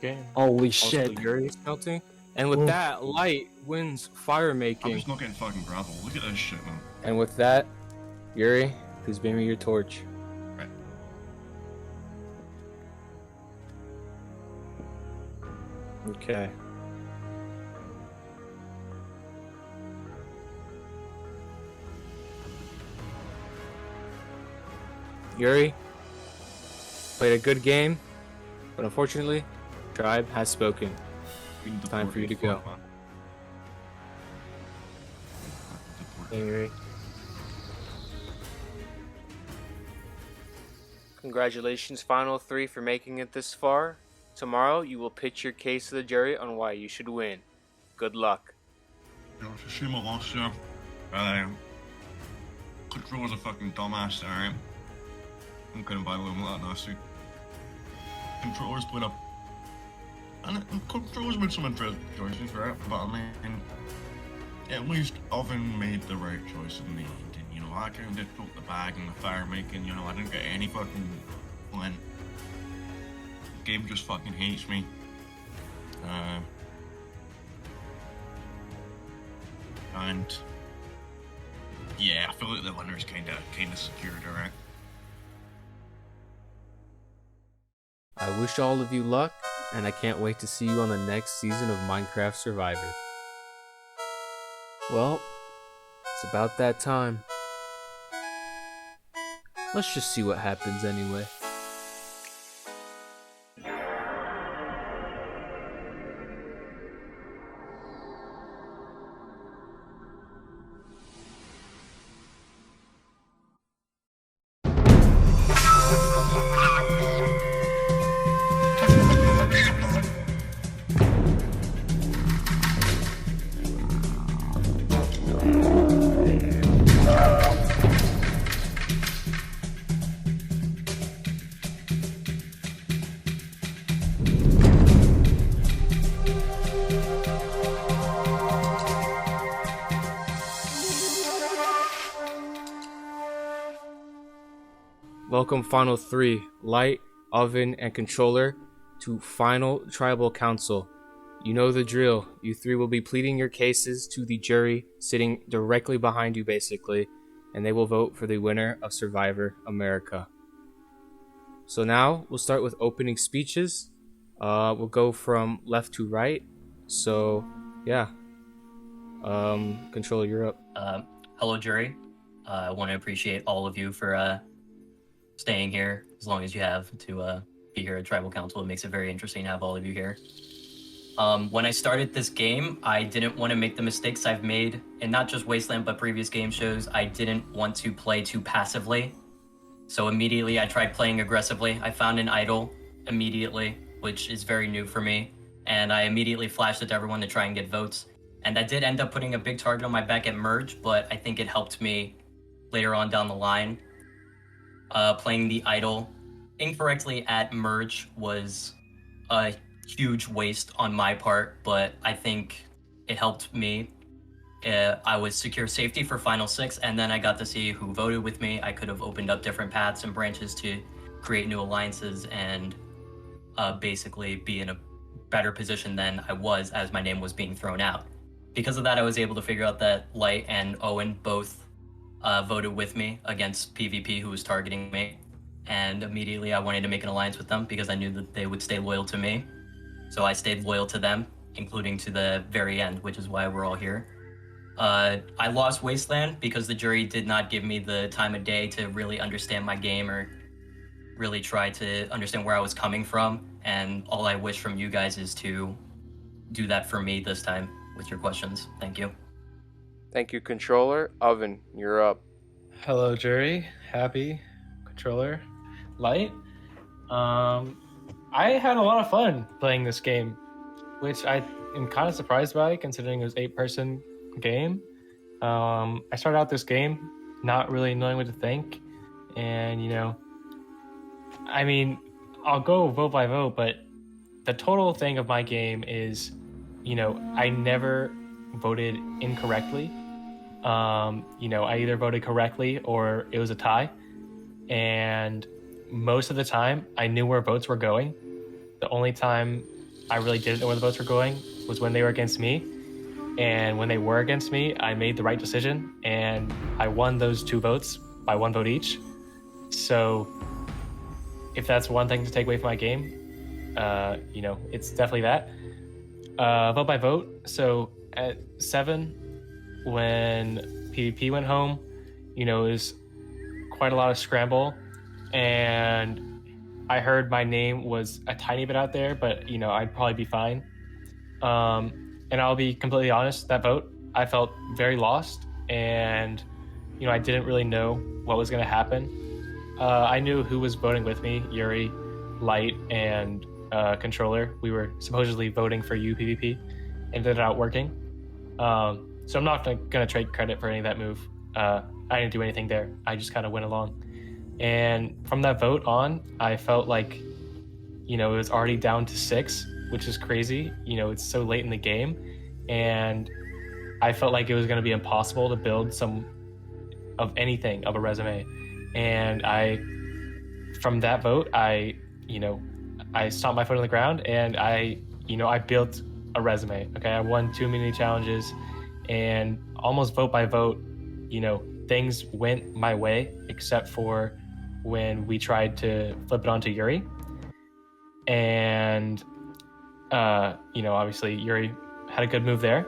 Game.
Holy
Also
shit.
Yuri smelting. And with
Oof.
that, Light wins fire
I'm
making.
just not getting fucking gravel. Look at this shit, man.
And with that, Yuri, please bring me your torch.
Right.
Okay. Yuri played a good game, but unfortunately, Tribe has spoken.
Being
Time for you to
deported,
go.
fuck, man. Deported.
Hey, Yuri. Congratulations, Final 3, for making it this far. Tomorrow, you will pitch your case to the jury on why you should win. Good luck.
You know, it's a shame I lost you. Controller's a fucking dumbass, alright? I'm gonna buy with him like that nasty. Controller's played up. And Controller's made some interesting choices, right? But I mean, at least Oven made the right choice in the end. And, you know, I kind of took the bag in the fire making, you know, I didn't get any fucking win. The game just fucking hates me. And yeah, I feel like the winner's kinda secured, alright?
I wish all of you luck, and I can't wait to see you on the next season of Minecraft Survivor. Well, it's about that time. Let's just see what happens anyway. Welcome Final 3, Light, Oven, and Controller, to Final Tribal Council. You know the drill. You three will be pleading your cases to the jury sitting directly behind you, basically, and they will vote for the winner of Survivor America. So now, we'll start with opening speeches. We'll go from left to right. So, yeah. Controller, you're up.
Hello, jury. I want to appreciate all of you for staying here as long as you have to be here at Tribal Council. It makes it very interesting to have all of you here. When I started this game, I didn't want to make the mistakes I've made, and not just Wasteland, but previous game shows. I didn't want to play too passively. So immediately I tried playing aggressively. I found an idol immediately, which is very new for me. And I immediately flashed it to everyone to try and get votes. And that did end up putting a big target on my back at merge, but I think it helped me later on down the line. Playing the idol incorrectly at merge was a huge waste on my part, but I think it helped me. I was secure safety for final 6, and then I got to see who voted with me. I could have opened up different paths and branches to create new alliances and basically be in a better position than I was as my name was being thrown out. Because of that, I was able to figure out that Light and Owen both voted with me against PvP, who was targeting me. And immediately I wanted to make an alliance with them because I knew that they would stay loyal to me. So I stayed loyal to them, including to the very end, which is why we're all here. I lost Wasteland because the jury did not give me the time of day to really understand my game or really try to understand where I was coming from. And all I wish from you guys is to do that for me this time with your questions. Thank you.
Thank you, Controller. Oven, you're up.
Hello, jury. Happy, controller, Light. I had a lot of fun playing this game, which I am kind of surprised by considering it was 8-person game. I started out this game not really knowing what to think, and I mean, I'll go vote by vote, but the total thing of my game is, I never voted incorrectly. I either voted correctly or it was a tie, and most of the time I knew where votes were going. The only time I really didn't know where the votes were going was when they were against me. And when they were against me, I made the right decision, and I won those 2 votes by 1 vote each. So if that's one thing to take away from my game, it's definitely that. Vote by vote. So at 7, when PvP went home, it was quite a lot of scramble, and I heard my name was a tiny bit out there, but I'd probably be fine. And I'll be completely honest, that vote, I felt very lost, and I didn't really know what was going to happen. I knew who was voting with me: Yuri, Light, and Controller. We were supposedly voting for you, PvP, and it ended out working. So I'm not going to trade credit for any of that move. I didn't do anything there. I just kind of went along. And from that vote on, I felt like, it was already down to 6, which is crazy. It's so late in the game. And I felt like it was going to be impossible to build of a resume. And from that vote, I stomped my foot on the ground, and I built a resume. Okay, I won 2 mini challenges, and almost vote by vote, things went my way, except for when we tried to flip it onto Yuri. And, obviously Yuri had a good move there,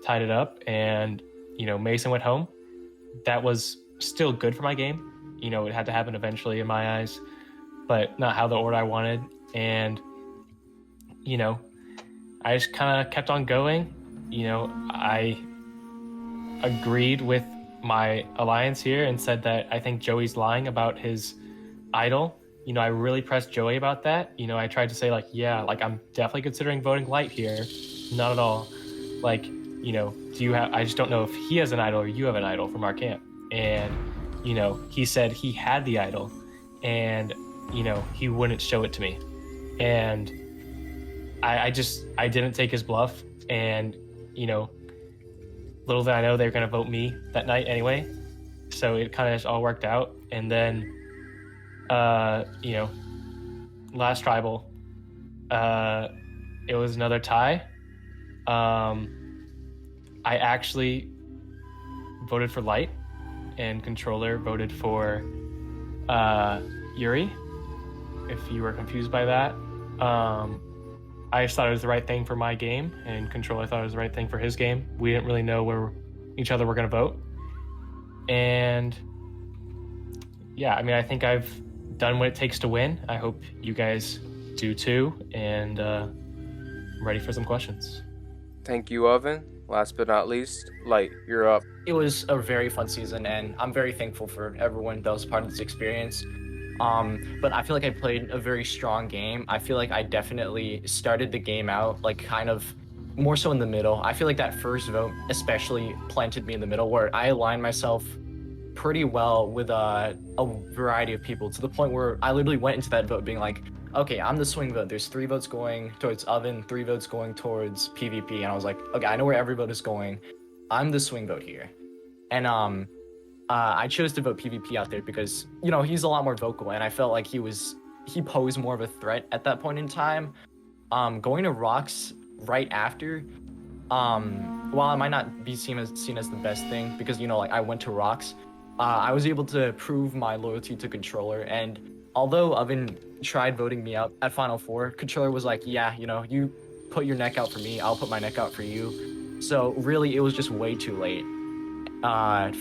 tied it up, and, Mason went home. That was still good for my game. It had to happen eventually in my eyes, but not how the order I wanted. And, I just kind of kept on going. I agreed with my alliance here and said that I think Joey's lying about his idol. I really pressed Joey about that. I tried to say I'm definitely considering voting Light here. Not at all. Do you have, I just don't know if he has an idol or you have an idol from our camp. And, he said he had the idol, and, he wouldn't show it to me. And I didn't take his bluff, and, little did I know they were going to vote me that night anyway. So it kind of just all worked out. And then, last tribal, it was another tie. I actually voted for Light, and Controller voted for Yuri, if you were confused by that. I just thought it was the right thing for my game, and Controller thought it was the right thing for his game. We didn't really know where each other were going to vote. And yeah, I think I've done what it takes to win. I hope you guys do too, and I'm ready for some questions.
Thank you, Oven. Last but not least, Light, you're up.
It was a very fun season, and I'm very thankful for everyone that was part of this experience. But I feel like I played a very strong game. I feel like I definitely started the game out like kind of more so in the middle. I feel like that first vote especially planted me in the middle, where I aligned myself pretty well with a variety of people, to the point where I literally went into that vote being like, okay, I'm the swing vote. There's 3 votes going towards Oven, 3 votes going towards PvP, and I was like, okay, I know where every vote is going. I'm the swing vote here. And I chose to vote PvP out there because, you know, he's a lot more vocal, and I felt like he posed more of a threat at that point in time. Going to Rocks right after, while it might not be seen as the best thing, because, you know, like, I went to Rocks, I was able to prove my loyalty to Controller, and although Oven tried voting me out at Final Four, Controller was like, yeah, you know, you put your neck out for me, I'll put my neck out for you. So really, it was just way too late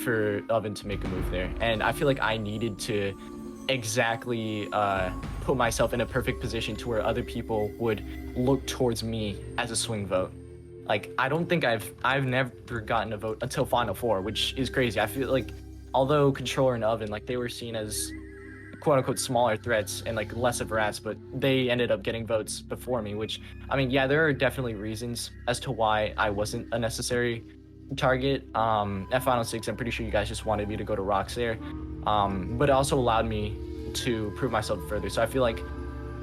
for Oven to make a move there. And I feel like I needed to exactly put myself in a perfect position to where other people would look towards me as a swing vote. Like, I don't think I've never gotten a vote until Final Four, which is crazy. I feel like although Controller and Oven, like, they were seen as quote unquote smaller threats and like less of rats, but they ended up getting votes before me, which, I mean, yeah, there are definitely reasons as to why I wasn't a necessary target. At Final Six, I'm pretty sure you guys just wanted me to go to Rocks there, but it also allowed me to prove myself further. So I feel like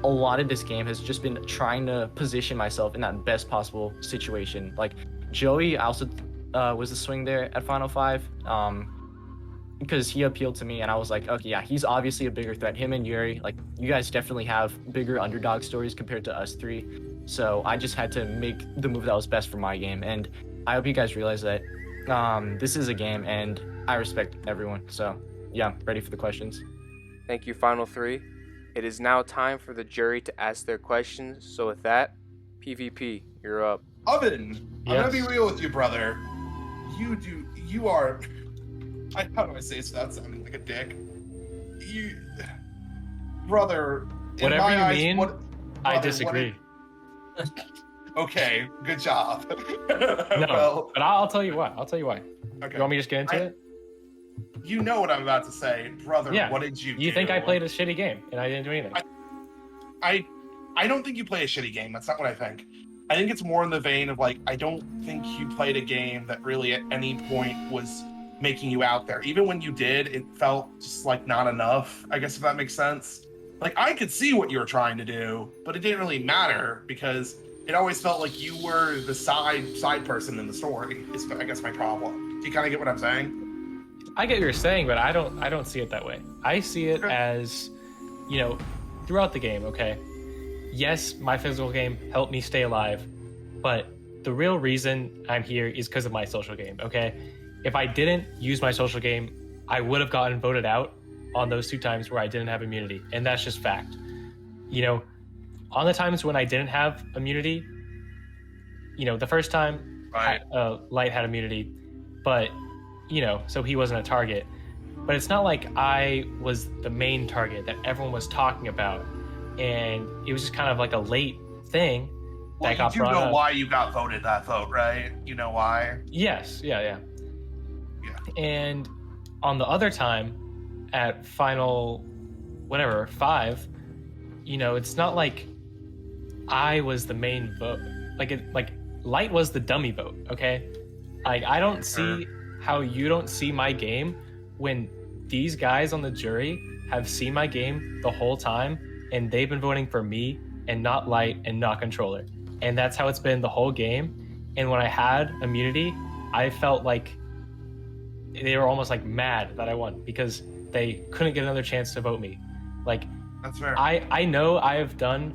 a lot of this game has just been trying to position myself in that best possible situation. Like, Joey also was the swing there at Final Five, because he appealed to me, and I was like, okay, yeah, he's obviously a bigger threat. Him and Yuri, like, you guys definitely have bigger underdog stories compared to us 3. So I just had to make the move that was best for my game, and I hope you guys realize that this is a game, and I respect everyone. So yeah, ready for the questions.
Thank you, Final 3. It is now time for the jury to ask their questions. So with that, PvP, you're up.
Oven, I'm gonna be real with you, brother. You are. How do I say this without sounding like a dick? Brother.
Whatever you mean, I disagree.
Okay, good job.
No,
well,
but I'll tell you why. Okay. You want me to just get into it?
You know what I'm about to say, brother.
Yeah.
What did you do?
You think I played a shitty game and I didn't do anything?
I don't think you play a shitty game. That's not what I think. I think it's more in the vein of, like, I don't think you played a game that really at any point was making you out there. Even when you did, it felt just like not enough, I guess, if that makes sense. Like, I could see what you were trying to do, but it didn't really matter because it always felt like you were the side person in the story, is, I guess, my problem. Do you kind of get what I'm saying?
I get what you're saying, but I don't see it that way. I see it as, you know, throughout the game, okay? Yes, my physical game helped me stay alive, but the real reason I'm here is because of my social game, okay? If I didn't use my social game, I would have gotten voted out on those 2 times where I didn't have immunity, and that's just fact. You know, on the times when I didn't have immunity, you know, the first time,
right,
Light had immunity, but, you know, so he wasn't a target. But it's not like I was the main target that everyone was talking about, and it was just kind of like a late thing that got brought up.
You know why you got voted that vote, right? You know why?
Yes, yeah. And on the other time, at Final, whatever, 5, you know, it's not like I was the main vote. Like Light was the dummy vote, okay? Like, I don't see how you don't see my game when these guys on the jury have seen my game the whole time, and they've been voting for me and not Light and not Controller. And that's how it's been the whole game. And when I had immunity, I felt like they were almost like mad that I won because they couldn't get another chance to vote me. Like,
that's fair.
I know I have done,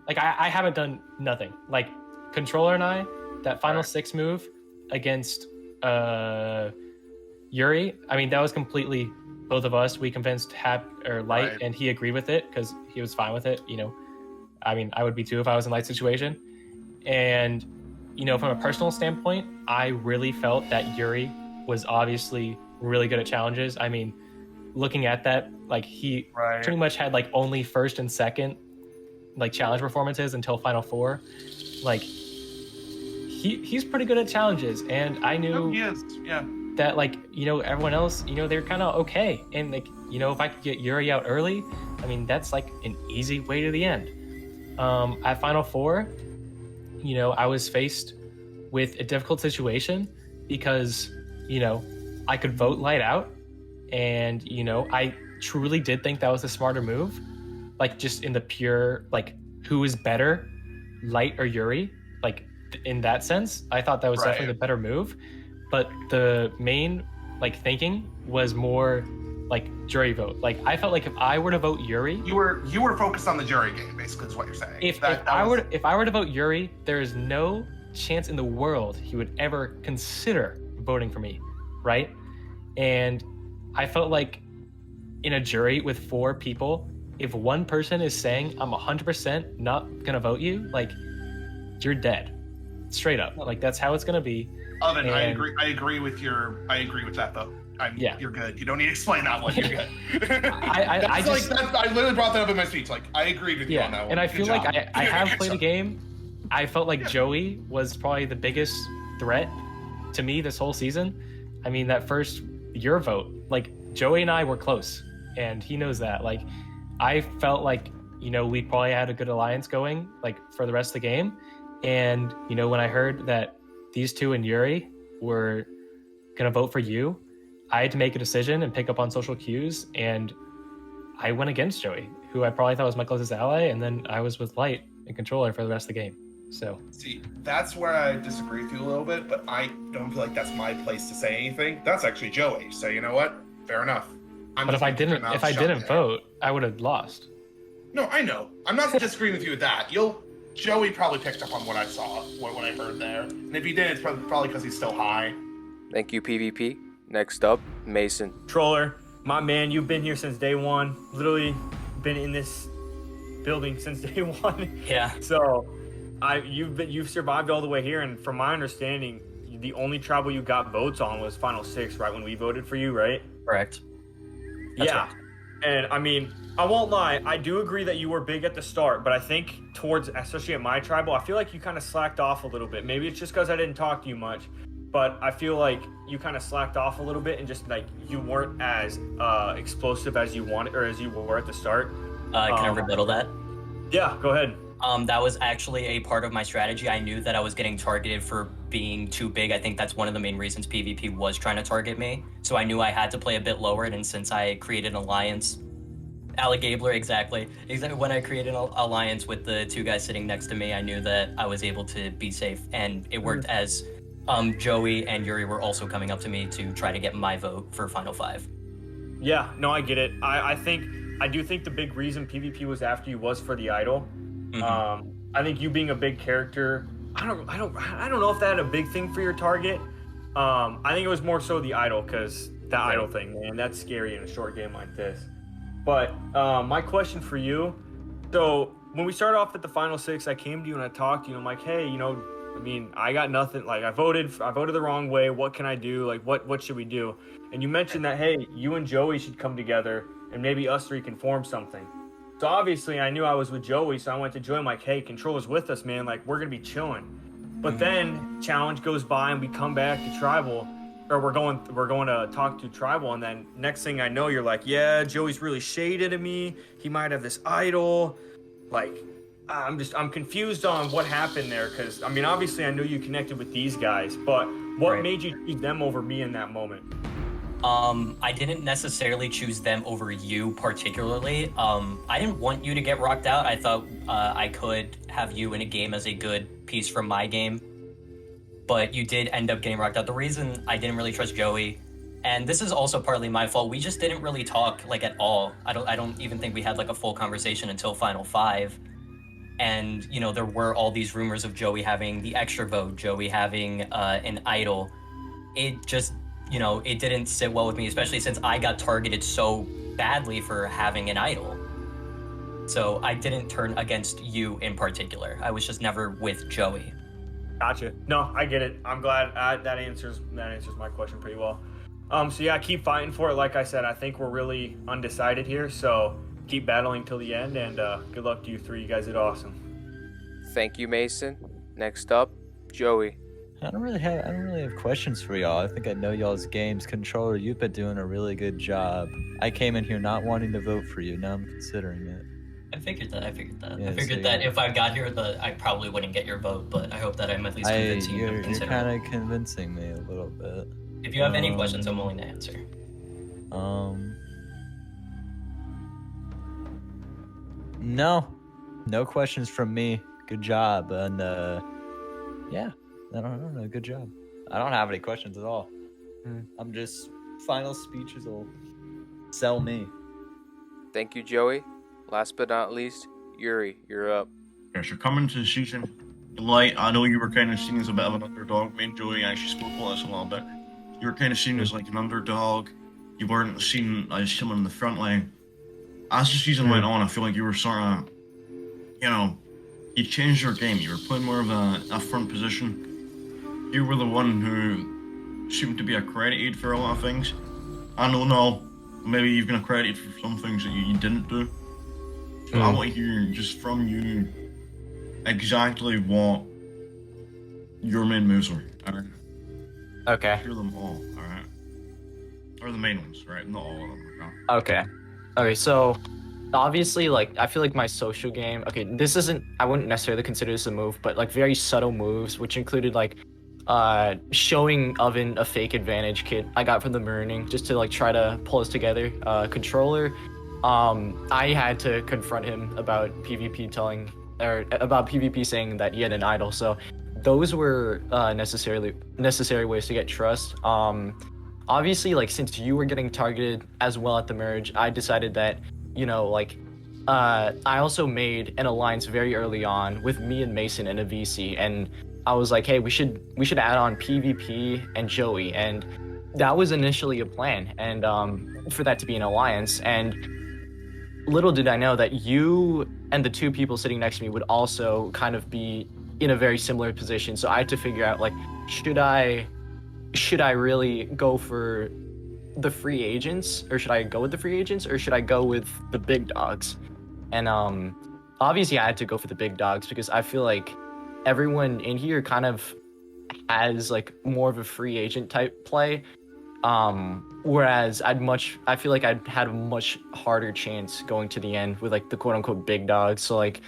like, I haven't done nothing. Like, Controller and I, that Final 6 move against Yuri, I mean, that was completely both of us. We convinced Light, right, and he agreed with it because he was fine with it, you know. I mean, I would be too if I was in Light's situation. And, you know, from a personal standpoint, I really felt that Yuri was obviously really good at challenges. I mean, looking at that, like, he pretty much had like only first and second like challenge performances until Final Four. Like, he's pretty good at challenges, and I knew
He is. Yeah.
that, like, everyone else, they're kind of okay, and like, if I could get Yuri out early, I mean, that's like an easy way to the end. At Final Four, I was faced with a difficult situation because I could vote Light out, and I truly did think that was the smarter move, like just in the pure, like, who is better, Light or Yuri, like in that sense I thought that was definitely the better move. But the main, like, thinking was more like jury vote. Like, I felt like if I were to vote Yuri,
You were focused on the jury game, basically, is what you're saying.
if I were to vote Yuri, there is no chance in the world he would ever consider voting for me, right? And I felt like in a jury with 4 people, if one person is saying I'm 100% not gonna vote you, like, you're dead, straight up. Like, that's how it's gonna be.
Oven, I
And-
agree. I agree with that though.
Yeah.
You're good. You don't need to explain that one. You're good.
I
I literally brought that up in my speech. Like, I agreed with you on that one.
And I
Good
feel like
job.
I have
Good
played a
job.
game. I felt like Joey was probably the biggest threat to me this whole season. I mean, that first your vote, like, Joey and I were close, and he knows that. Like, I felt like, we probably had a good alliance going, like, for the rest of the game. And, when I heard that these two and Yuri were gonna vote for you, I had to make a decision and pick up on social cues, and I went against Joey, who I probably thought was my closest ally, and then I was with Light and Controller for the rest of the game. So
See, that's where I disagree with you a little bit, but I don't feel like that's my place to say anything. That's actually Joey. So you know what? Fair enough.
but if I didn't vote, I would have lost.
No, I know. I'm not disagreeing with you with that. Joey probably picked up on what I saw, what I heard there. And if he did, it's probably because he's still high.
Thank you, PvP. Next up, Mason.
Troller, my man, you've been here since day one. Literally been in this building since day one.
Yeah.
So, you've survived all the way here, and from my understanding, the only tribal you got votes on was Final Six, right when we voted for you, right?
Correct. That's
yeah.
right.
And I mean, I won't lie, I do agree that you were big at the start, but I think towards, especially at my tribal, I feel like you kind of slacked off a little bit. Maybe it's just because I didn't talk to you much, but I feel like you kind of slacked off a little bit and just like you weren't as explosive as you wanted or as you were at the start.
Can I rebuttal that?
Yeah, go ahead.
That was actually a part of my strategy. I knew that I was getting targeted for being too big. I think that's one of the main reasons PvP was trying to target me. So I knew I had to play a bit lower, and since I created an alliance, Alligabler, exactly. When I created an alliance with the 2 guys sitting next to me, I knew that I was able to be safe, and it worked as Joey and Yuri were also coming up to me to try to get my vote for Final 5.
Yeah, no, I get it. I do think the big reason PvP was after you was for the idol.
Mm-hmm.
I think you being a big character, I don't know if that had a big thing for your target. I think it was more so the idol, because the idol thing, man, that's scary in a short game like this. But my question for you, so when we started off at the Final Six, I came to you and I talked to you. I'm like, hey, I mean, I got nothing. Like, I voted the wrong way. What can I do? Like, what should we do? And you mentioned that, hey, you and Joey should come together and maybe us 3 can form something. So obviously I knew I was with Joey, so I went to Joey. I'm like, hey, Controller's with us, man. Like, we're gonna be chilling. But then challenge goes by and we come back to tribal, or we're going to talk to tribal, and then next thing I know, you're like, yeah, Joey's really shaded at me. He might have this idol. Like, I'm confused on what happened there, because I mean, obviously I knew you connected with these guys, but what made you choose them over me in that moment?
I didn't necessarily choose them over you particularly. I didn't want you to get rocked out. I thought I could have you in a game as a good piece from my game, but you did end up getting rocked out. The reason I didn't really trust Joey, and this is also partly my fault, we just didn't really talk like at all. I don't even think we had like a full conversation until Final 5. And there were all these rumors of Joey having the extra vote, Joey having an idol. It just it didn't sit well with me, especially since I got targeted so badly for having an idol. So I didn't turn against you in particular. I was just never with Joey.
Gotcha. No, I get it. I'm glad that answers my question pretty well. So yeah, keep fighting for it. Like I said, I think we're really undecided here. So keep battling till the end, and good luck to you 3. You guys did awesome.
Thank you, Mason. Next up, Joey.
I don't really have questions for y'all. I think I know y'all's games. Controller, you've been doing a really good job. I came in here not wanting to vote for you. Now I'm considering it.
I figured that.
Yeah,
I figured
so
that
you-
if I got here, that I probably wouldn't get your vote. But I hope that I'm at least convincing you to
You're
consider.
kind of convincing me a little bit.
If you have any questions, I'm willing to answer.
No questions from me. Good job, and yeah, I don't know. Good job. I don't have any questions at all. I'm just final speeches will sell me.
Thank you, Joey. Last but not least, Yuri, you're up.
Yeah, so coming to the season, Light, I know you were kind of seen as a bit of an underdog. Me and Joey actually spoke about this a little bit. You were kind of seen as like an underdog. You weren't seen as someone in the front line. As the season went on, I feel like you were sort of, you changed your game. You were playing more of a front position. You were the one who seemed to be accredited for a lot of things. I know now, maybe you've been accredited for some things that you didn't do. So I want to hear just from you exactly what your main moves were. Alright?
Okay.
Hear them all, alright? Or the main ones, right? Not all of them.
Okay. Okay, so obviously, like, I feel like my social game, okay, this isn't, I wouldn't necessarily consider this a move, but like very subtle moves, which included like showing Oven a fake advantage kit I got from the marooning just to like try to pull us together. Controller, I had to confront him about PvP saying that he had an idol, so those were necessary ways to get trust. Obviously, like, since you were getting targeted as well at the merge, I decided that, I also made an alliance very early on with me and Mason in a VC, and I was like, hey, we should add on PvP and Joey, and that was initially a plan, and for that to be an alliance. And little did I know that you and the two people sitting next to me would also kind of be in a very similar position. So I had to figure out, like, should I really go for the free agents, or should I go with the free agents, or should I go with the big dogs? And obviously I had to go for the big dogs because I feel like everyone in here kind of has like more of a free agent type play. Whereas I feel like I'd had a much harder chance going to the end with like the quote unquote big dogs. So like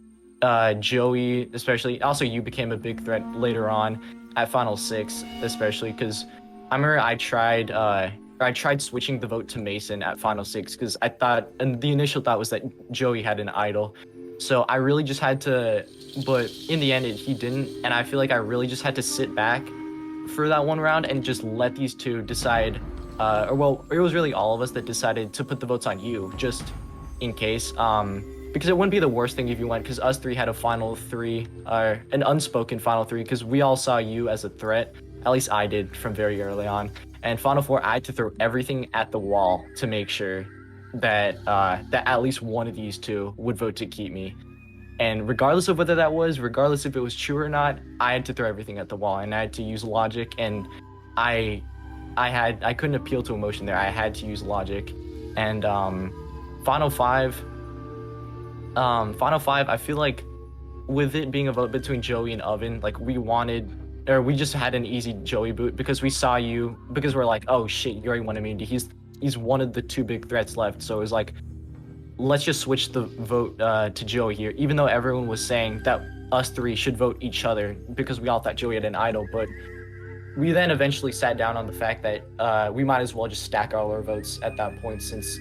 Joey, especially, also you became a big threat later on at Final 6, especially because I remember I tried switching the vote to Mason at Final 6 because I thought, and the initial thought was that Joey had an idol. So I really just had to, but in the end he didn't, and I feel like I really just had to sit back for that one round and just let these two decide, it was really all of us that decided to put the votes on you, just in case, because it wouldn't be the worst thing if you went, because us three had a Final 3, an unspoken Final 3, because we all saw you as a threat, at least I did from very early on, and Final 4, I had to throw everything at the wall to make sure that at least one of these two would vote to keep me. And regardless of whether that was, regardless if it was true or not, I had to throw everything at the wall, and I had to use logic, and I couldn't appeal to emotion there. I had to use logic. And Final 5, I feel like with it being a vote between Joey and Oven, like we just had an easy Joey boot because we saw you, because we're like, oh shit, you already won immunity. He's one of the two big threats left. So it was like, let's just switch the vote to Joey here, even though everyone was saying that us three should vote each other because we all thought Joey had an idol. But we then eventually sat down on the fact that we might as well just stack all our votes at that point, since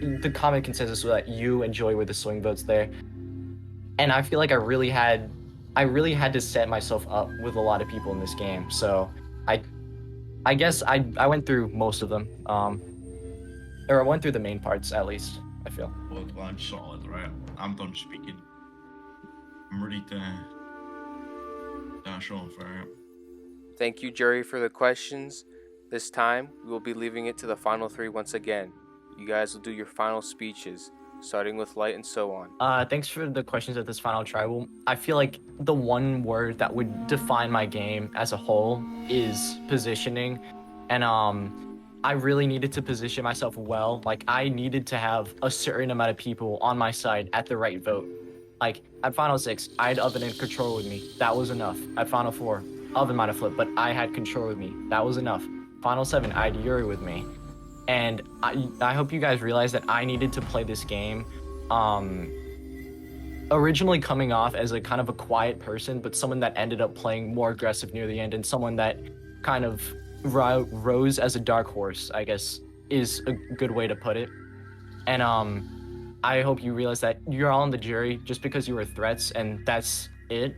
the common consensus was that you and Joey were the swing votes there. And I feel like I really had to set myself up with a lot of people in this game. So I guess I went through most of them, or I went through the main parts at least, I feel.
Well, I'm solid, right? I'm done speaking. I'm ready to dash off, right?
Thank you, Jerry, for the questions. This time, we will be leaving it to the final 3 once again. You guys will do your final speeches, starting with Light and so on.
Thanks for the questions at this final try. Well, I feel like the one word that would define my game as a whole is positioning. And I really needed to position myself well. Like, I needed to have a certain amount of people on my side at the right vote. Like, at Final 6, I had Oven and Control with me. That was enough. At Final 4, Oven might have flipped, but I had control with me. That was enough. Final 7, I had Yuri with me. And I hope you guys realize that I needed to play this game originally coming off as a kind of a quiet person, but someone that ended up playing more aggressive near the end, and someone that kind of rose as a dark horse, I guess, is a good way to put it. And I hope you realize that you're all in the jury just because you were threats, and that's it.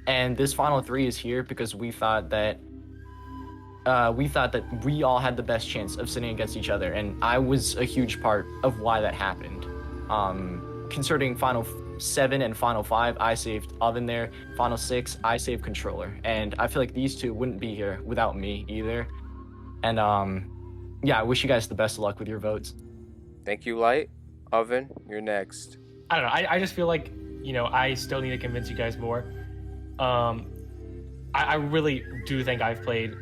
And this final 3 is here because we thought that we all had the best chance of sitting against each other, and I was a huge part of why that happened. Concerning final 7 and final 5, I saved Oven there. Final 6, I saved Controller, and I feel like these 2 wouldn't be here without me either. And yeah, I wish you guys the best of luck with your votes.
Thank you, Light. Oven, you're next.
I don't know. I just feel like, I still need to convince you guys more. I really do think I've played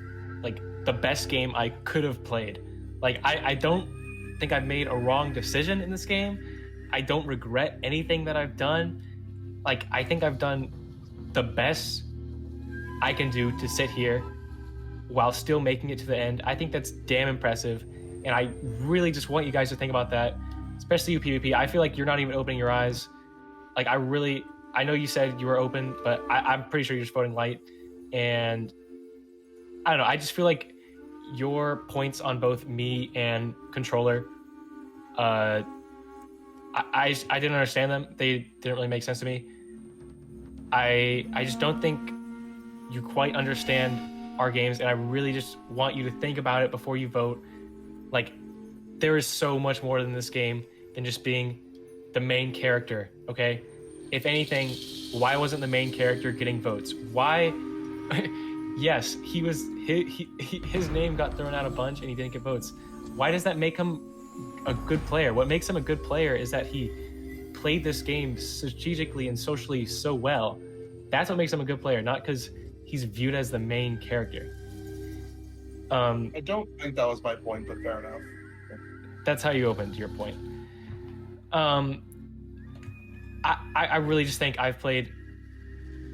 like the best game I could have played. Like I don't think I've made a wrong decision in this game. I don't regret anything that I've done. Like I think I've done the best I can do to sit here while still making it to the end. I think that's damn impressive. And I really just want you guys to think about that, especially you PvP. I feel like you're not even opening your eyes. Like I know you said you were open, but I'm pretty sure you're just voting Light. And I don't know, I just feel like your points on both me and Controller, I didn't understand them. They didn't really make sense to me. I just don't think you quite understand our games, and I really just want you to think about it before you vote. Like, there is so much more than this game than just being the main character, okay? If anything, why wasn't the main character getting votes? Why? Yes, his name got thrown out a bunch and he didn't get votes. Why does that make him a good player? What makes him a good player is that he played this game strategically and socially so well. That's what makes him a good player, not because he's viewed as the main character.
I don't think that was my point, but fair enough.
That's how you opened your point. I really just think I've played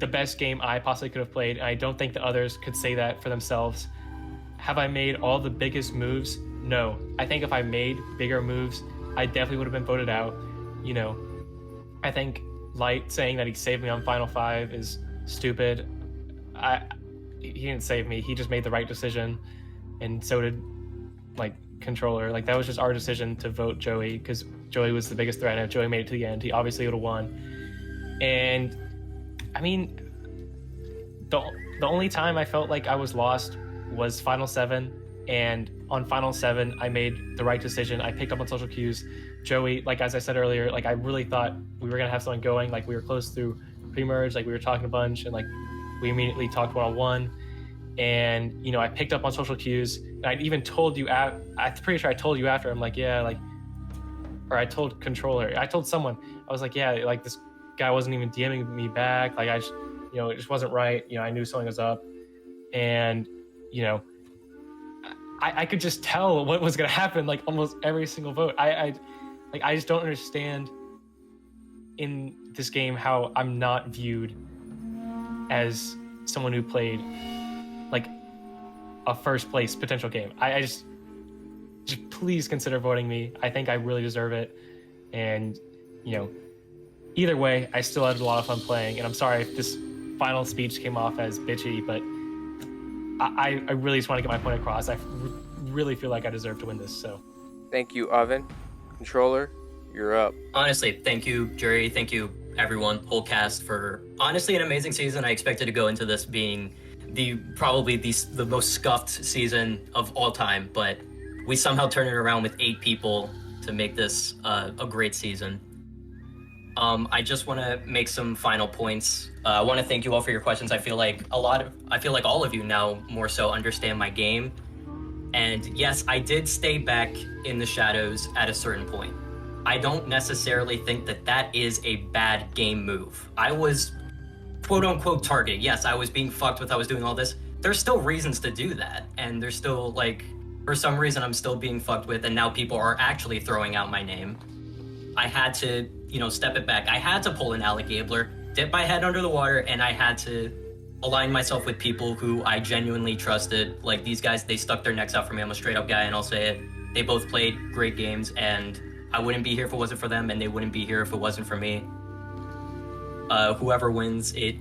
the best game I possibly could have played, and I don't think the others could say that for themselves. Have I made all the biggest moves? No. I think if I made bigger moves, I definitely would have been voted out. I think Light saying that he saved me on Final 5 is stupid. He didn't save me. He just made the right decision, and so did Controller. That was just our decision to vote Joey because Joey was the biggest threat, and if Joey made it to the end, he obviously would have won. And I mean, the only time I felt like I was lost was Final 7, and on Final 7, I made the right decision. I picked up on social cues. Joey, as I said earlier, I really thought we were gonna have something going. We were close through pre-merge, we were talking a bunch, and we immediately talked one-on-one. And I picked up on social cues, and I even told you. I'm pretty sure I told you after. I'm or I told Controller. I told someone. I was this guy wasn't even DMing me back. I just, it just wasn't right. I knew something was up, and I could just tell what was gonna happen. Almost every single vote. I just don't understand in this game how I'm not viewed as someone who played a first place potential game. I just please consider voting me. I think I really deserve it. And either way, I still had a lot of fun playing, and I'm sorry if this final speech came off as bitchy, but I really just want to get my point across. I really feel like I deserve to win this. So
Thank you, Oven. Controller, you're up.
Honestly, thank you, jury. Thank you, everyone, whole cast, for honestly an amazing season. I expected to go into this being probably the most scuffed season of all time, but we somehow turned it around with 8 people to make this a great season. I just want to make some final points. I want to thank you all for your questions. I feel like all of you now more so understand my game. And yes, I did stay back in the shadows at a certain point. I don't necessarily think that is a bad game move. I was quote unquote targeted. Yes, I was being fucked with. I was doing all this. There's still reasons to do that. And there's still for some reason I'm still being fucked with, and now people are actually throwing out my name. I had to, step it back. I had to pull an Alec Gabler, dip my head under the water, and I had to align myself with people who I genuinely trusted. Like these guys, they stuck their necks out for me. I'm a straight up guy, and I'll say it. They both played great games, and I wouldn't be here if it wasn't for them, and they wouldn't be here if it wasn't for me. Whoever wins, it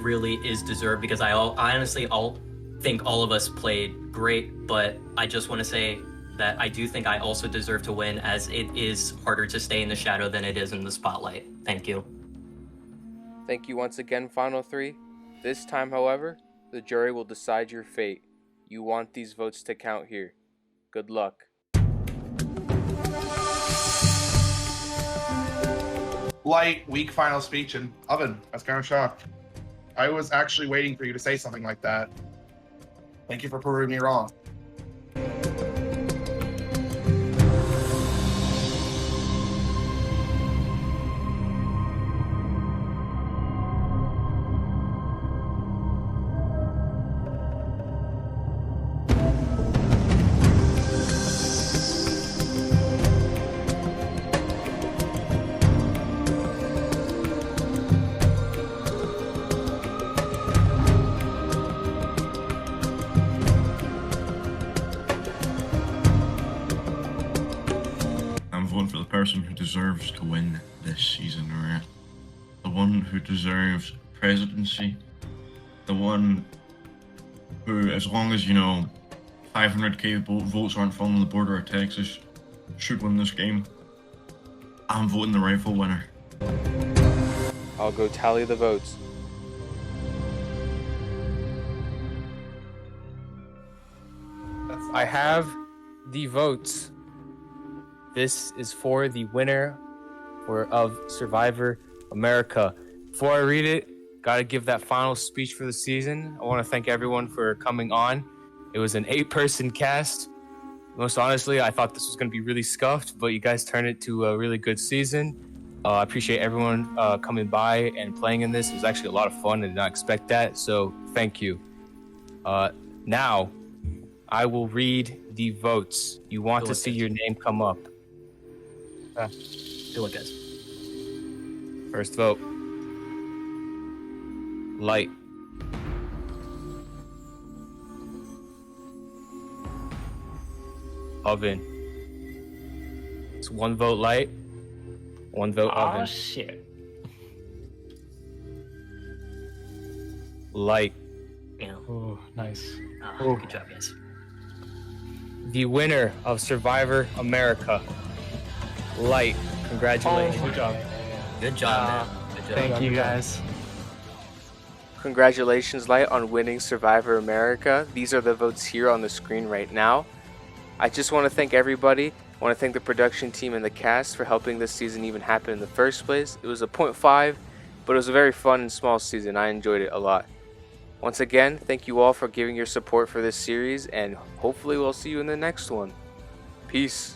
really is deserved because I honestly think all of us played great, but I just want to say that I do think I also deserve to win, as it is harder to stay in the shadow than it is in the spotlight. Thank you.
Thank you once again, Final Three. This time, however, the jury will decide your fate. You want these votes to count here. Good luck.
Light, weak final speech, and Oven. I was kind of shocked. I was actually waiting for you to say something like that. Thank you for proving me wrong.
I'm voting for the person who deserves to win this season, right? The one who deserves presidency. The one who, as long as, 500k votes aren't falling on the border of Texas, should win this game. I'm voting the rightful winner.
I'll go tally the votes. I have the votes. This is for the winner of Survivor America. Before I read it, gotta give that final speech for the season. I want to thank everyone for coming on. It was an 8-person cast. Most honestly, I thought this was going to be really scuffed, but you guys turned it to a really good season. I appreciate everyone coming by and playing in this. It was actually a lot of fun. I did not expect that, so thank you. Now, I will read the votes. You want to see your name come up.
Do it, guys.
First vote. Light. Oven. It's 1 vote Light, 1 vote Oven.
Oh shit.
Light.
Yeah.
Oh, nice.
Good job, guys.
The winner of Survivor America. Light. Congratulations.
Good job.
Good job, man. Good job.
Thank you guys.
Congratulations, Light, on winning Survivor America. These are the votes here on the screen right now. I just want to thank everybody. I want to thank the production team and the cast for helping this season even happen in the first place. It was a 0.5, but it was a very fun and small season. I enjoyed it a lot. Once again, thank you all for giving your support for this series, and hopefully we'll see you in the next one. Peace.